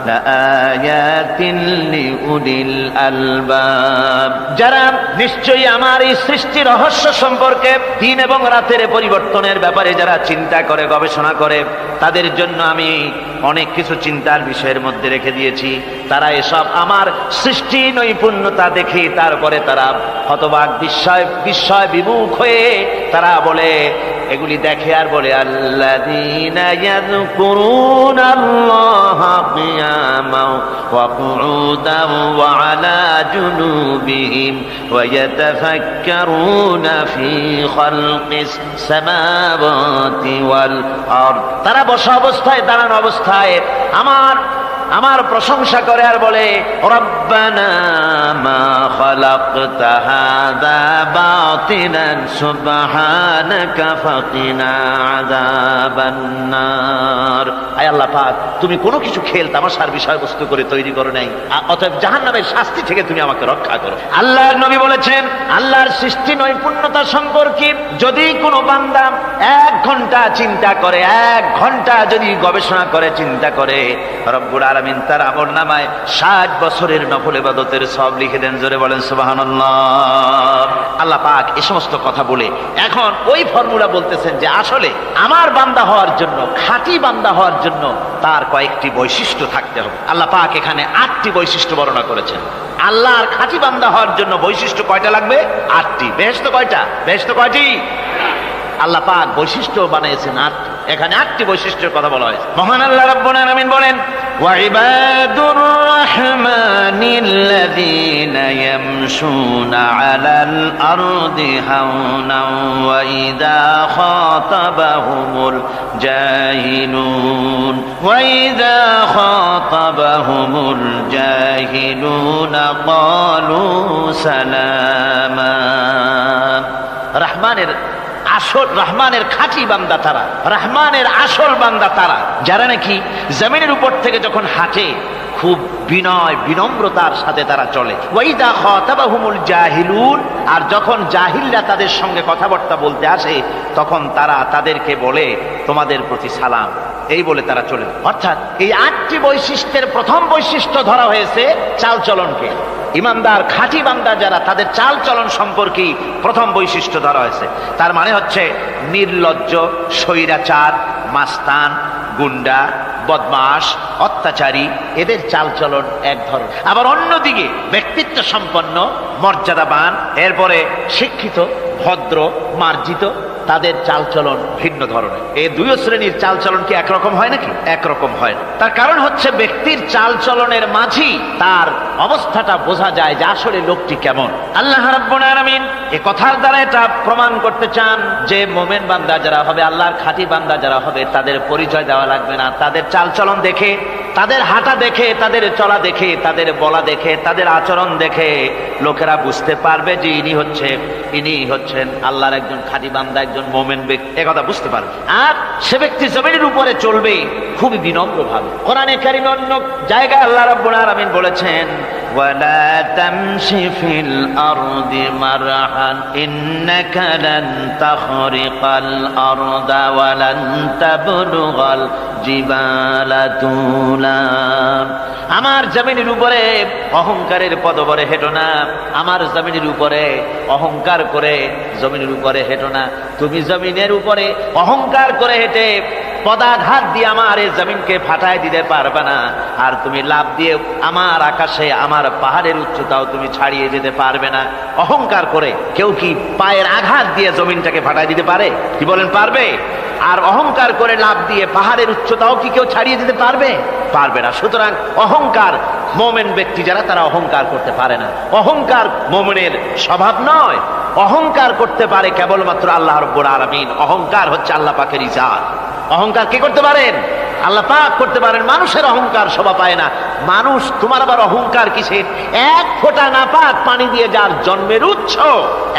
লাআয়াতিন লিউলিল আলবাব। যারা নিশ্চয়ই আমার এই সৃষ্টি রহস্য সম্পর্কে, দিন এবং রাতের পরিবর্তনের ব্যাপারে যারা চিন্তা করে, গবেষণা করে, তাদের জন্য আমি অনেক কিছু চিন্তার বিষয়ের মধ্যে রেখে দিয়েছি। তারা এসব আমার সৃষ্টি নৈপুণ্যতা দেখে তারপরে তারা হতবাক, বিস্ময় বিমুখ হয়ে তারা বলে, এগুলি দেখে আর বলে, আল্লাযীনা ইয়াযকুরুনাল্লাহা কিয়ামান ওয়া কুউদান ওয়া আলা জুনুবিহিম ওয়া ইয়াতাফাক্কারুনা ফি খালকিস সামাওয়াতি ওয়াল আরদ। তারা বসা অবস্থায়, দাঁড়ানো অবস্থায় আমার প্রশংসা করে আর বলে, রব্বানা মা খালাকতা হাযা বাতিলান সুবহানাকা ফাকিনা আযাবান নার। আয় আল্লাহ পাক, তুমি কোনো কিছু খেল তামাশার বিষয়বস্তু করে তৈরি করো নাই, অতএব জাহান্নামের শাস্তি থেকে তুমি আমাকে রক্ষা করো। আল্লাহর নবী বলেছেন, আল্লাহর সৃষ্টি নৈপুণ্যতা সম্পর্কে যদি কোনো বান্দা 1 ঘন্টা চিন্তা করে, 1 ঘন্টা যদি গবেষণা করে, চিন্তা করে, রব্বুল আলামিন তার আমলনামায় 60 বছরের নফল ইবাদতের সওয়াব লিখে দেন। জোরে বলেন সুবহানাল্লাহ। আল্লাহ পাক এই সমস্ত কথা বলে এখন ওই ফর্মুলা বলতেছেন যে আসলে আমার বান্দা হওয়ার জন্য, খাঁটি বান্দা হওয়ার জন্য তার কয়েকটি বৈশিষ্ট্য থাকতে হবে। আল্লাহ পাক এখানে 8টি বৈশিষ্ট্য বর্ণনা করেছেন। আল্লাহর খাঁটি বান্দা হওয়ার জন্য বৈশিষ্ট্য কয়টা লাগবে? 8টি। বেহেশত কয়টা? বেহেশত কয়টি? আল্লাহ পাক বৈশিষ্ট্য বানিয়েছেন 8টি। এখানে 8টি বৈশিষ্ট্যের কথা বলা হয়েছে। মহান আল্লাহ রাব্বুল আলামিন বলেন, ওয়াইবাদুর রাহমানিল্লাযীনা ইয়ামশুনা আলাল আরদি হাওনাও ওয়া ইযা খাতাবাহুমুল জাহিলুন ক্বালু সালামা। রহমানের খাঁটি বান্দা তারা, রহমানের আসল বান্দা তারা, যারা নাকি জমিনের উপর থেকে যখন হাঁটে খুব বিনয় বিনম্রতার সাথে তারা চলে। ওয়াইদা খাতাবাহুমুল জাহিলুন, আর যখন জাহিলরা তাদের সঙ্গে কথাবার্তা বলতে আসে তখন তারা তাদেরকে বলে, তোমাদের প্রতি সালাম, এই বলে তারা চলে। অর্থাৎ এই 8টি বৈশিষ্ট্যের প্রথম বৈশিষ্ট্য ধরা হয়েছে চালচলনকে। ইমানদার খাঁটি বান্দা যারা, তাদের চাল চলন সম্পর্কে প্রথম বৈশিষ্ট্য ধরা হয়েছে। তার মানে হচ্ছে নির্লজ্জ, স্বৈরাচার, মাস্তান, গুন্ডা, বদমাশ, অত্যাচারী, এদের চালচলন এক ধরনের। আবার অন্যদিকে ব্যক্তিত্ব সম্পন্ন, মর্যাদাবান, এরপরে শিক্ষিত, ভদ্র, মার্জিত, তাদের চালচলন ভিন্ন ধরনের। এই 2 শ্রেণীর চালচলন কি একরকম হয় নাকি? একরকম হয় না। তার কারণ হচ্ছে ব্যক্তির চালচলনের মাঝেই তার অবস্থাটা বোঝা যায় যে আসলে লোকটি কেমন। আল্লাহ রাব্বুল আলামিন এই কথার দ্বারা এটা প্রমাণ করতে চান যে মুমিন বান্দা যারা হবে, আল্লাহর খাঁটি বান্দা যারা হবে, তাদের পরিচয় দেওয়া লাগবে না। তাদের চালচলন দেখে, তাদের হাঁটা দেখে, তাদের চলা দেখে, তাদের বলা দেখে, তাদের আচরণ দেখে লোকেরা বুঝতে পারবে যে ইনি হচ্ছেন আল্লাহর একজন খাঁটি বান্দা, একজন মুমিন ব্যক্তি, একথা বুঝতে পারবে। আর সে ব্যক্তি জমিনের উপরে চলবে খুবই বিনম্রভাবে। কোরআনে কারীমে অন্য জায়গায় আল্লাহ রাব্বুল আলামিন বলেছেন, ওয়ালা তামশি ফিল আরদি মারহান ইন্নাকা লান তাখরিকাল আরদা ওয়া লান তাবলুগাল জিবালা তুলা। আমার জমিনের উপরে অহংকারের পদবরে হেঁটো না, আমার জমিনের উপরে অহংকার করে জমিনের উপরে হেঁটো না। তুমি জমিনের উপরে অহংকার করে হেঁটে পদাঘাত দিয়ে আমার এই জমিনকে ফাটায় দিতে পারবে না। আর তুমি লাফ দিয়ে আমার আকাশে, আমার পাহাড়ের উচ্চতাও তুমি ছাড়িয়ে যেতে পারবে না। অহংকার করে কেউ কি পায়ের আঘাত দিয়ে জমিনটাকে ফাটায় দিতে পারে? কি বলেন, পারবে? আর অহংকার করে লাফ দিয়ে পাহাড়ের উচ্চতাও কি কেউ ছাড়িয়ে দিতে পারবে? পারবে না। সুতরাং অহংকার, মুমিন ব্যক্তি যারা, তারা অহংকার করতে পারে না। অহংকার মুমিনের স্বভাব নয়। অহংকার করতে পারে কেবলমাত্র আল্লাহ রাব্বুল আলামিন। অহংকার হচ্ছে আল্লাহ পাকের ইজাত। অহংকার কে করতে পারেন? আল্লাহ পাক করতে পারেন। মানুষের অহংকার শোভা পায় না। মানুষ, তোমার আবার অহংকার কিসের? এক ফোঁটা নাপাক পানি দিয়ে যার জন্মের উৎস,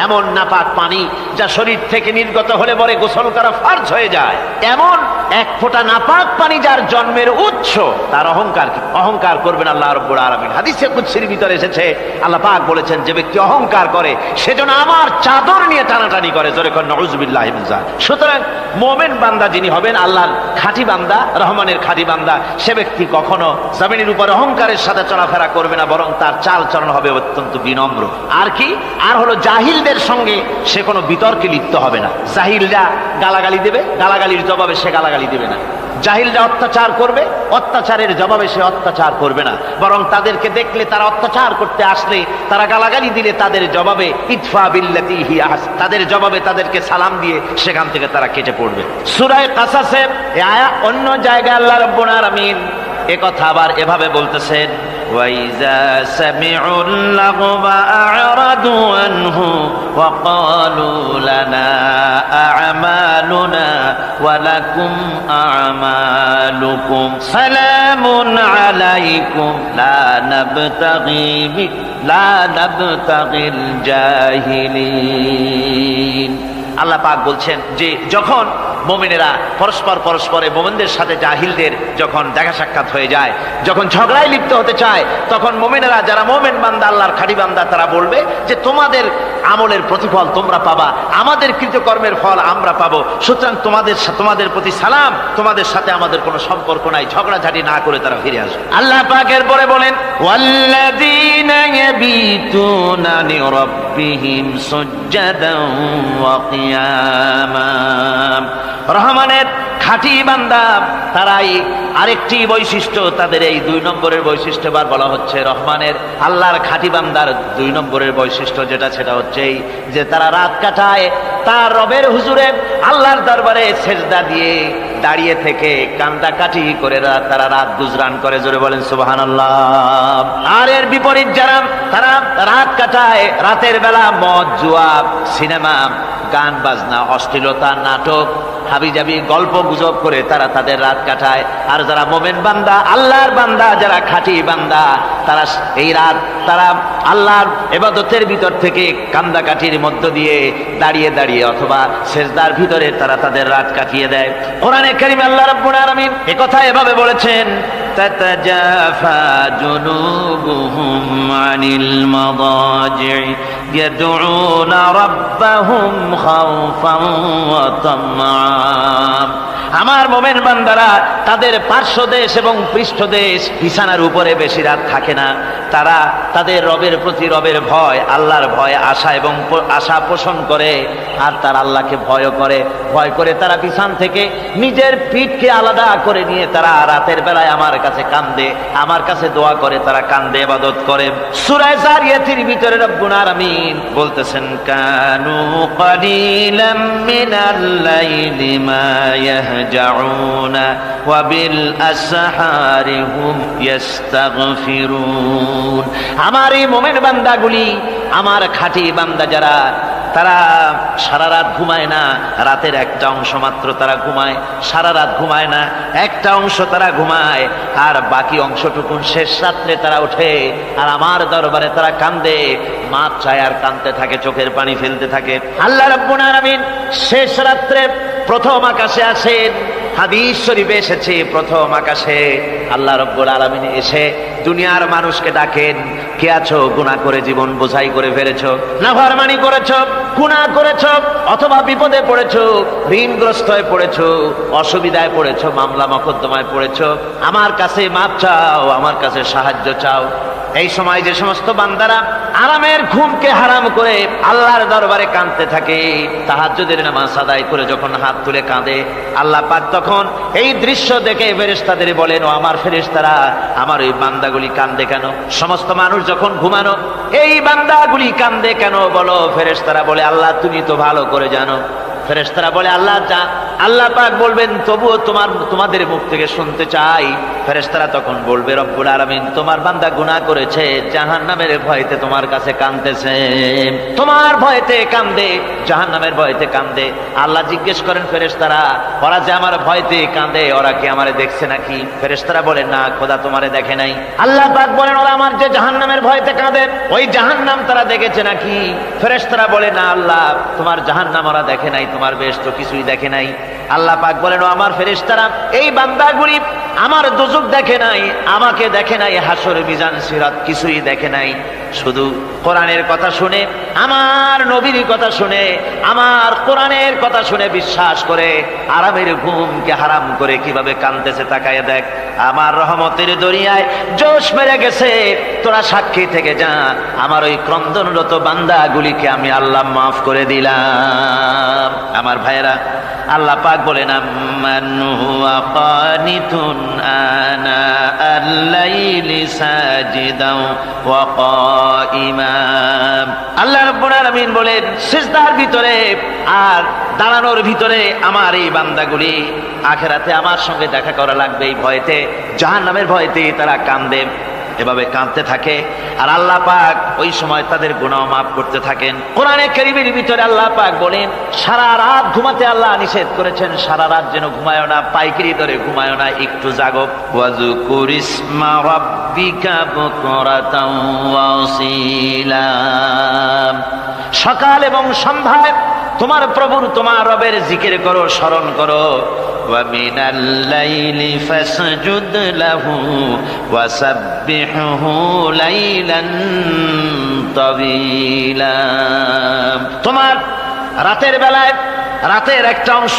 এমন নাপাক পানি যা শরীর থেকে নির্গত হলে পরে গোসল করা ফরজ হয়ে যায়, এমন এক ফোঁটা নাপাক পানি যার জন্মের উৎস, তার অহংকার কি? অহংকার করবেন আল্লাহ রাব্বুল আলামিন। হাদিসে কুদসির ভিতরে এসেছে, আল্লাহ পাক বলেছেন, যে ব্যক্তি অহংকার করে সেজন্য আমার চাদর নিয়ে টানাটানি করে। জোরে কর নাউযুবিল্লাহি মিন যালিক। সুতরাং মুমিন বান্দা যিনি হবেন, আল্লাহর খাঁটি বান্দা, রহমানের খাঁটি বান্দা, সে ব্যক্তি কখনো জমিনের উপর অহংকারের সাথে চলাফেরা করবে না, বরং তার চাল চলন হবে অত্যন্ত বিনম্র। আর কি? আর হলো জাহিলদের সঙ্গে সে কোনো বিতর্কে লিপ্ত হবে না। জাহিলরা গালাগালি দেবে, গালাগালির জবাবে সে গালাগালি দেবে না। জাহিলরা অত্যাচার করবে, অত্যাচারের জবাবে সে অত্যাচার করবে না, বরং তাদেরকে দেখলে, তারা অত্যাচার করতে আসলে, তারা গালাগালি দিলে তাদের জবাবে ইদফা বিল্লাতি হিয়া আহসান, তাদের জবাবে তাদেরকে সালাম দিয়ে সেখান থেকে তারা কেটে পড়বে। সূরা কাসাসে এই আয়াত, অন্য জায়গায় আল্লাহ রাব্বুল আলামিন এ কথা আবার এভাবে বলতেছেন, وَإِذَا سَمِعُوا اللَّغْوَ أَعْرَضُوا عَنْهُ وَقَالُوا لَنَا أَعْمَالُنَا وَلَكُمْ أَعْمَالُكُمْ سَلَامٌ عَلَيْكُمْ لَا نَبْتَغِي الْجَاهِلِينَ। আল্লাহ পাক বলছেন যে যখন মুমিনেরা পরস্পরে মুমিনদের সাথে জাহিলদের যখন দেখা সাক্ষাৎ হয়ে যায়, যখন ঝগড়ায় লিপ্ত হতে চায়, তখন মুমিনেরা, যারা মুমিন বান্দা, আল্লাহর খাঁটি বান্দা, তারা বলবে যে তোমাদের আমলের প্রতিফল তোমরা পাবা, আমাদের কৃতকর্মের ফল আমরা পাবো, সুতরাং তোমাদের প্রতি সালাম, তোমাদের সাথে আমাদের কোনো সম্পর্ক নাই। ঝগড়াঝাটি না করে তারা ফিরে আসবে। আল্লাহ পাক এরপরে বলেন, ওয়াল্লাযীনা ইয়াবীতুনা লিরাব্বিহিম সুজদান ওয়া কিয়ামা। রহমানের খাঁটি বান্দা তারাই আরেকটি বৈশিষ্ট্য, তাদের এই 2 নম্বরের বৈশিষ্ট্য বার বলা হচ্ছে। রহমানের, আল্লাহর খাঁটি বান্দার 2 নম্বরের বৈশিষ্ট্য সেটা হচ্ছে যে তারা রাত কাটায় তার রবের হুজুরে, আল্লাহর দরবারে সেজদা দিয়ে দাঁড়িয়ে থেকে কান্দাকাটি করে তারা রাত গুজরান করে। জোরে বলেন সুবহানাল্লাহ। আর এর বিপরীত যারা, তারা রাত কাটায়, রাতের বেলা মদ, জুয়া, সিনেমা, গান বাজনা, অশ্লীলতা, নাটক, হাবিজাবি গল্প গুজব করে তারা তাদের রাত কাটায়। আর যারা মুমিন বান্দা, আল্লাহর বান্দা, যারা খাঁটি বান্দা, তারা এই রাত তারা আল্লাহর ইবাদতের ভিতর থেকে কান্দাকাটির মধ্য দিয়ে দাঁড়িয়ে দাঁড়িয়ে অথবা সেজদার ভিতরে তারা তাদের রাত কাটিয়ে দেয়। কোরআনে কারীমে আল্লাহ রাব্বুল আলামিন একথা এভাবে বলেছেন, তাতাজাফা জুনুবুহুম আনিল মাদাজি'i ইয়াদউনা রাব্বাহুম খাওফান ওয়া তামআন। আমার মুমিন বান্দারা তাদের পার্শ্বদেশ এবং পৃষ্ঠদেশ বিছানার উপরে বেশি রাত থাকে না। তারা তাদের রবের প্রতি, রবের ভয়, আল্লাহর ভয়, আশা পোষণ করে। আর তারা আল্লাহকে ভয় করে তারা বিছান থেকে নিজের পিঠকে আলাদা করে নিয়ে তারা রাতের বেলায় আমার কাছে কান্দে, আমার কাছে দোয়া করে, তারা কান্দে, ইবাদত করে। সূরা যারিয়াতের ভিতরে রব্বুল আলামিন বলতেছেন, কানু কালিলাম মিনাল লাইলি মা ইয়াহজাউনা ওয়া বিল আসহারি হুম ইস্তাগফিরুন। আমার এই মুমিন বান্দাগুলি, আমার খাঁটি বান্দা যারা, তারা সারা রাত ঘুমায় না, রাতের একটা অংশ মাত্র তারা ঘুমায়, সারা রাত ঘুমায় না, একটা অংশ তারা ঘুমায়, আর বাকি অংশটুকু শেষ রাত্রে তারা ওঠে আর আমার দরবারে তারা কান্দে, মাপ চায় আর কাঁদতে থাকে, চোখের পানি ফেলতে থাকে। আল্লাহ রাব্বুল আলামিন শেষ রাত্রে প্রথম আকাশে আসেন। হাদিস শরীফে এসেছে, প্রথম আকাশে আল্লাহ রাব্বুল আলামিন এসে দুনিয়ার মানুষকে ডাকেন, কে আছো? গুনাহ করে জীবন বোঝাই করে ফেলেছো, নাফরমানি করেছো, গুনাহ করেছো, অথবা বিপদে পড়েছো, ঋণগ্রস্ত হয়ে পড়েছো, অসুবিধায় পড়েছো, মামলা মকদ্দমায় পড়েছো, আমার কাছে মাপ চাও, আমার কাছে সাহায্য চাও। এই সময় যে সমস্ত বান্দারা আরামের ঘুমকে হারাম করে আল্লাহর দরবারে কাঁদতে থাকে, তাহাজ্জুদের নামাজ আদায় করে যখন হাত তুলে কাঁদে, আল্লাহ পাক তখন এই দৃশ্য দেখে ফেরেশতাদের বলেন, ও আমার ফেরেশতারা, আমার ওই বান্দাগুলি কাঁদে কেন? সমস্ত মানুষ যখন ঘুমানো, এই বান্দাগুলি কাঁদে কেন বলো? ফেরেশতারা বলে, আল্লাহ তুমি তো ভালো করে জানো। ফেরেশতারা বলে, আল্লাহ আল্লাহ পাক বলবেন তবুও তোমাদের মুখ থেকে শুনতে চাই। ফেরেশতারা তখন বলবে রব্বুল আলামিন তোমার বান্দা গুনাহ করেছে, জাহান্নামের ভয়তে তোমার কাছে কাঁদতেছে, তোমার ভয়তে কাঁদে, জাহান্নামের ভয়তে কাঁদে। আল্লাহ জিজ্ঞেস করেন ফেরেশতারা ওরা যে আমার ভয়তে কাঁদে ওরা কি আমারে দেখছে নাকি? ফেরেশতারা বলেন না খোদা তোমারে দেখে নাই। আল্লাহ পাক বলেন ওরা আমার যে জাহান্নামের ভয়তে কাঁদে ওই জাহান্নাম তারা দেখেছে নাকি? ফেরেশতারা বলে না আল্লাহ তোমার জাহান্নাম ওরা দেখে নাই, তোমার বেহেশত কিছুই দেখে নাই। আল্লাহ পাক বলেন ও আমার ফেরেশতারা এই বান্দাগুলি আমার দোজখ দেখে নাই, আমাকে দেখে নাই, হাসর মিজান সিরাত কিছুই দেখে নাই, শুধু কোরআনের কথা শুনে, আমার নবীর কথা শুনে, আমার কোরআনের কথা শুনে বিশ্বাস করে আরামের ঘুমকে হারাম করে কিভাবে কাঁদতেছে তাকায় দেখ। আমার রহমতের দরিয়ায় জোশ মেরে গেছে, তোরা সাক্ষী থেকে যা আমার ওই ক্রন্দনরত বান্দাগুলিকে আমি আল্লাহ মাফ করে দিলাম। আমার ভাইয়েরা আল্লাহ পাক বলেন আম্মান হুয়া কানিতুন আনা আল-লাইলি সাজিদাও ওয়া কাইমা। আল্লাহ রাব্বুল আলামিন বলেন সিজদার ভিতরে আর দাঁড়ানোর ভিতরে আমার এই বান্দাগুলি আখিরাতে আমার সঙ্গে দেখা করা লাগবে এই ভয়তে, জাহান্নামের ভয়তে তারা কাঁদে, এভাবে কাঁদতে থাকে। আর আল্লাহ পাক ওই সময় তাদের গুনাহ মাফ করতে থাকেন। কোরআনে কারীমের ভিতরে আল্লাহ পাক বলেন সারা রাত ঘুমাতে আল্লাহ নিষেধ করেছেন, সারা রাত যেন ঘুমায়ো না, পাইকারি ধরে ঘুমায়ো না, একটু জাগো। ওয়াজকুর ইসমা রাব্বিকা বুকরাতাও ওয়া আসীলা। সকাল এবং সন্ধ্যায় তোমার প্রভুর তোমার রবের জিকির করো, স্মরণ করো। وَمِنَ اللَّيْلِ فَاسْجُدْ لَهُ وَسَبِّحْهُ لَيْلًا طَوِيلًا। তোমার রাতের বেলায় রাতের একটা অংশ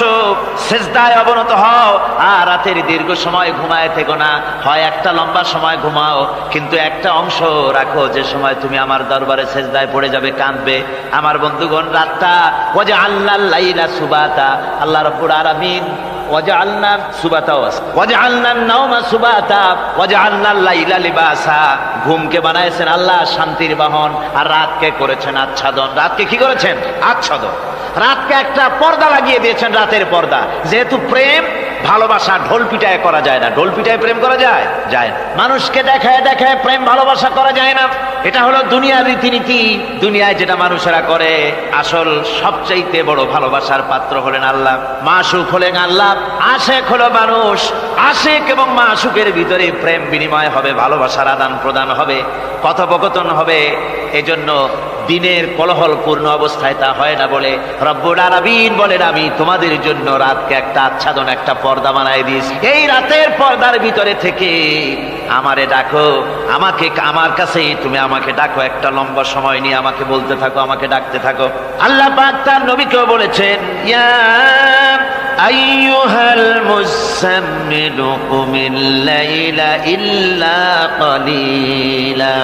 সিজদায় অবনত হও, আর রাতের দীর্ঘ সময় ঘুমায় থেকো না, হয় একটা লম্বা সময় ঘুমাও কিন্তু একটা অংশ রাখো যে সময় তুমি আমার দরবারে সিজদায় পড়ে যাবে, কাঁদবে। আমার বন্ধুগণ রাতটা ওয়াজআলনাল লাইলা সুবাতা, আল্লাহ রাব্বুল আলামিন ওয়াজআলনা সুবাতা ওয়াজআলনান নাওমা সুবাতা ওয়াজআলনাল লাইলা লিবাসা, ঘুমকে বানাইছেন আল্লাহ শান্তির বাহন, আর রাতকে করেছেন আচ্ছাদন। রাতকে কি করেছেন? আচ্ছাদন। রাতকে একটা পর্দা লাগিয়ে দিয়েছেন, রাতের পর্দা। যেহেতু প্রেম ভালোবাসা ঢোল পিটায় করা যায় না, ঢোল পিটায় প্রেম করা যায় যায় না, মানুষকে দেখায় দেখায় প্রেম ভালোবাসা করা যায় না। এটা হলো দুনিয়ার রীতিনীতি, দুনিয়ায় যেটা মানুষেরা করে। আসল সবচাইতে বড় ভালোবাসার পাত্র হলেন আল্লাহ, মাশুক হলেন আল্লাহ, আশেক হলো মানুষ। আশেক এবং মাশুকের ভিতরে প্রেম বিনিময় হবে, ভালোবাসার আদান প্রদান হবে, কথোপকথন হবে। এজন্য দিনের কোলাহল পূর্ণ অবস্থায় তা হয় না বলে রব্বুল আলামিন বলেন আমি তোমাদের জন্য রাতকে একটা আচ্ছাদন, একটা পর্দা বানাই দিয়েছি। এই রাতের পর্দার ভিতরে থেকে আমারে ডাকো, আমাকে আমার কাছে তুমি আমাকে ডাকো, একটা লম্বা সময় নিয়ে আমাকে বলতে থাকো, আমাকে ডাকতে থাকো। আল্লাহ পাক তার নবীকেও বলেছেন ইয়া আইয়ুহাল মুসাম্মিলু কুমিল লাইলা ইল্লা কালিলা।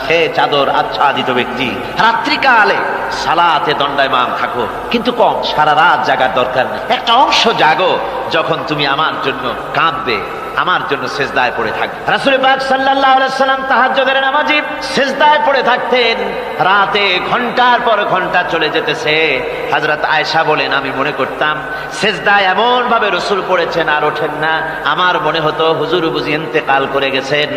হে চাদর আচ্ছাদিত ব্যক্তি, রাত্রিকালে সালাতে দণ্ডায়মান থাকো, কিন্তু কম, সারা রাত জাগার দরকার নেই। একটা অংশ জাগো যখন তুমি আমার জন্য কাঁদবে, আমার জন্য সিজদায় পড়ে থাকবে। রাসূল পাক সাল্লাল্লাহু আলাইহি সাল্লাম তাহাজ্জুদের নামাজে সিজদায় পড়ে থাকতেন, রাতে ঘন্টার পর ঘন্টা চলে যেতেছে। হযরত আয়েশা বলেন আমি মনে করতাম সিজদায় এমন ভাবে রাসূল পড়েছেন আর ওঠেন না, আমার মনে হতো হুজুর বুঝি ইন্তেকাল করে গেছেন।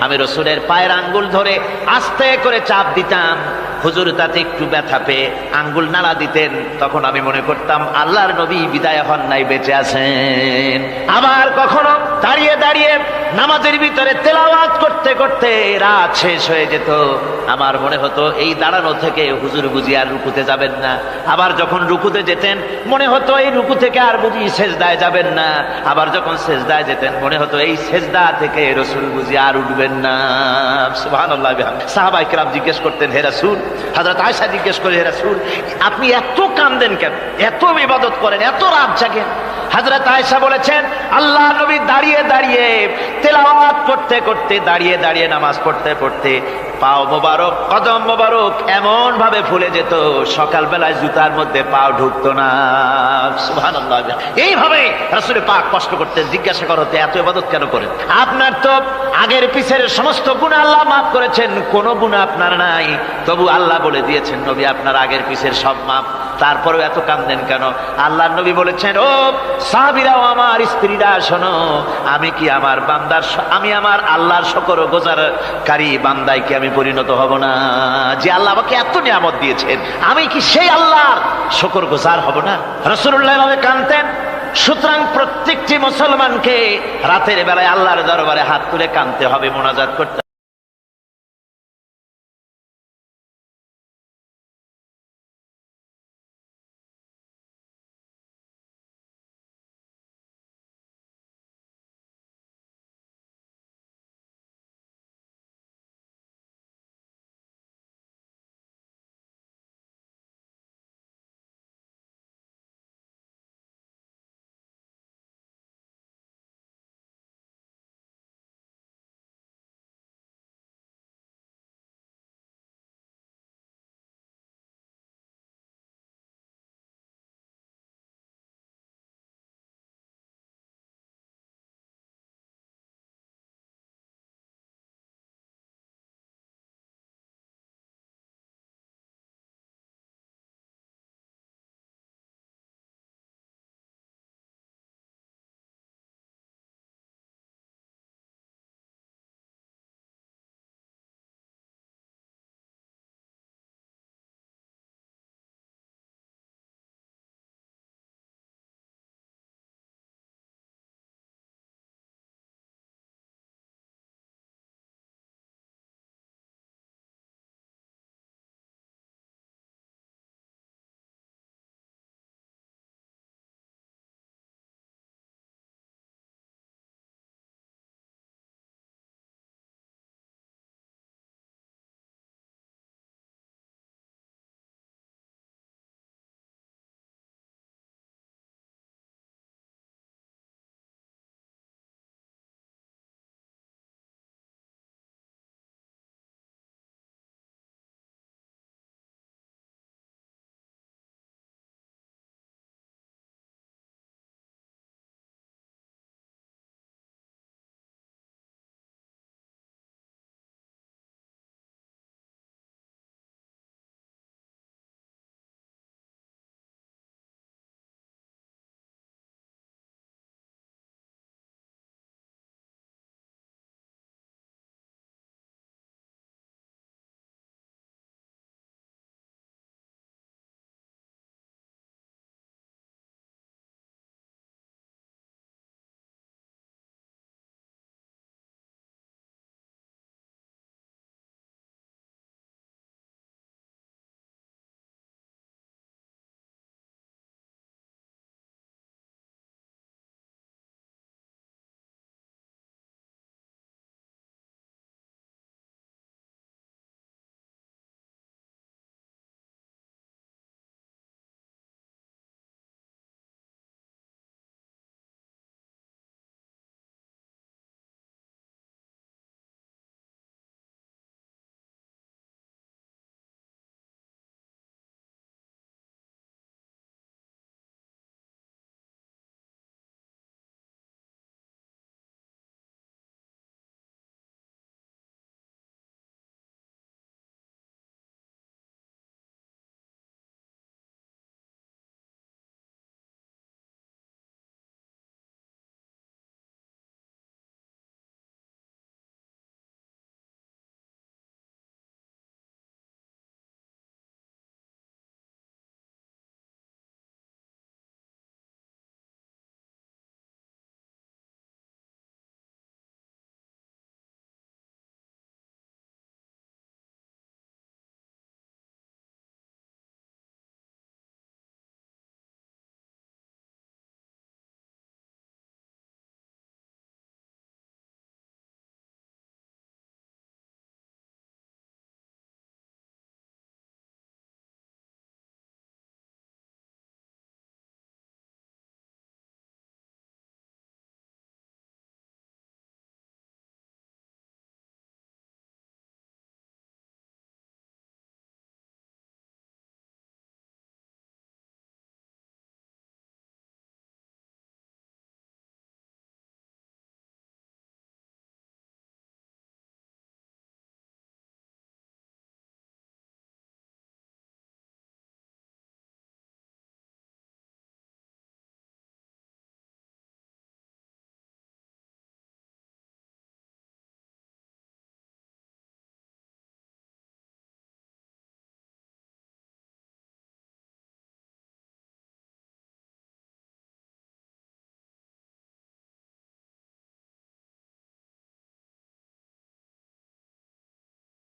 আমি রাসূলের পায়ের আঙ্গুল ধরে আস্তে করে চাপ দিতাম, হুজুর তাতে একটু ব্যথা পেয়ে আঙ্গুল নাড়া দিতেন, তখন আমি মনে করতাম আল্লাহর নবী বিদায় হন নাই, বেঁচে আছেন। আবার কখনো দাঁড়িয়ে দাঁড়িয়ে নামাজের ভিতরে তেলাওয়াত করতে করতে রাত শেষ হয়ে যেত, আমার মনে হতো এই দাঁড়ানো থেকে হুজুর বুঝি আর রুকুতে যাবেন না। আবার যখন রুকুতে যেতেন মনে হতো এই রুকু থেকে আর বুঝি সেজদায় যাবেন না। আবার যখন সেজদায় যেতেন মনে হতো এই সেজদা থেকে রাসূল বুঝি আর উঠবেন না। সুবহানাল্লাহ। সাহাবায়ে কেরাম জিজ্ঞেস করতেন হে রাসূল, হযরত আয়েশা জিজ্ঞেস করে হে রাসূল আপনি এত কাঁদেন কেন, এত ইবাদত করেন, এত রাত জাগেন? হযরত আয়েশা বলেছেন আল্লাহ নবী দাঁড়িয়ে দাঁড়িয়ে তেলাওয়াত করতে করতে, দাঁড়িয়ে দাঁড়িয়ে নামাজ পড়তে পড়তে পাও মোবারক, কদম মোবারক এমন ভাবে ফুলে যেত সকালবেলায় জুতার মধ্যে পাও ঢুকতো না। সুবহানাল্লাহ। এইভাবে রাসূল পাক কষ্ট করতেন। জিজ্ঞাসা করতে এত ইবাদত কেন করেন? আপনার তো আগের পিছের সমস্ত গুনাহ আল্লাহ মাফ করেছেন, কোনো গুনাহ আপনার নাই, তবু আল্লাহ বলে দিয়েছেন নবী আপনার আগের পিছের সব মাফ। তারপরেও এত কান্দেন কেন? আল্লাহর নবী বলেছেন, ও সাহাবীরাও আমার স্ত্রীরা শোনো, আমি কি আমার বান্দার আমি আমার আল্লাহর শুকর গুজারকারী বান্দায় কি আমি পরিণত হব না? যে আল্লাহ আমাকে এত নিয়ামত দিয়েছেন, আমি কি সেই আল্লাহর শুকর গুজার হব না? রাসূলুল্লাহ এভাবে কাঁদতেন। সুতরাং প্রত্যেকটি মুসলমানকে রাতের বেলায় আল্লাহর দরবারে হাত তুলে কাঁদতে হবে, মোনাজাত করতে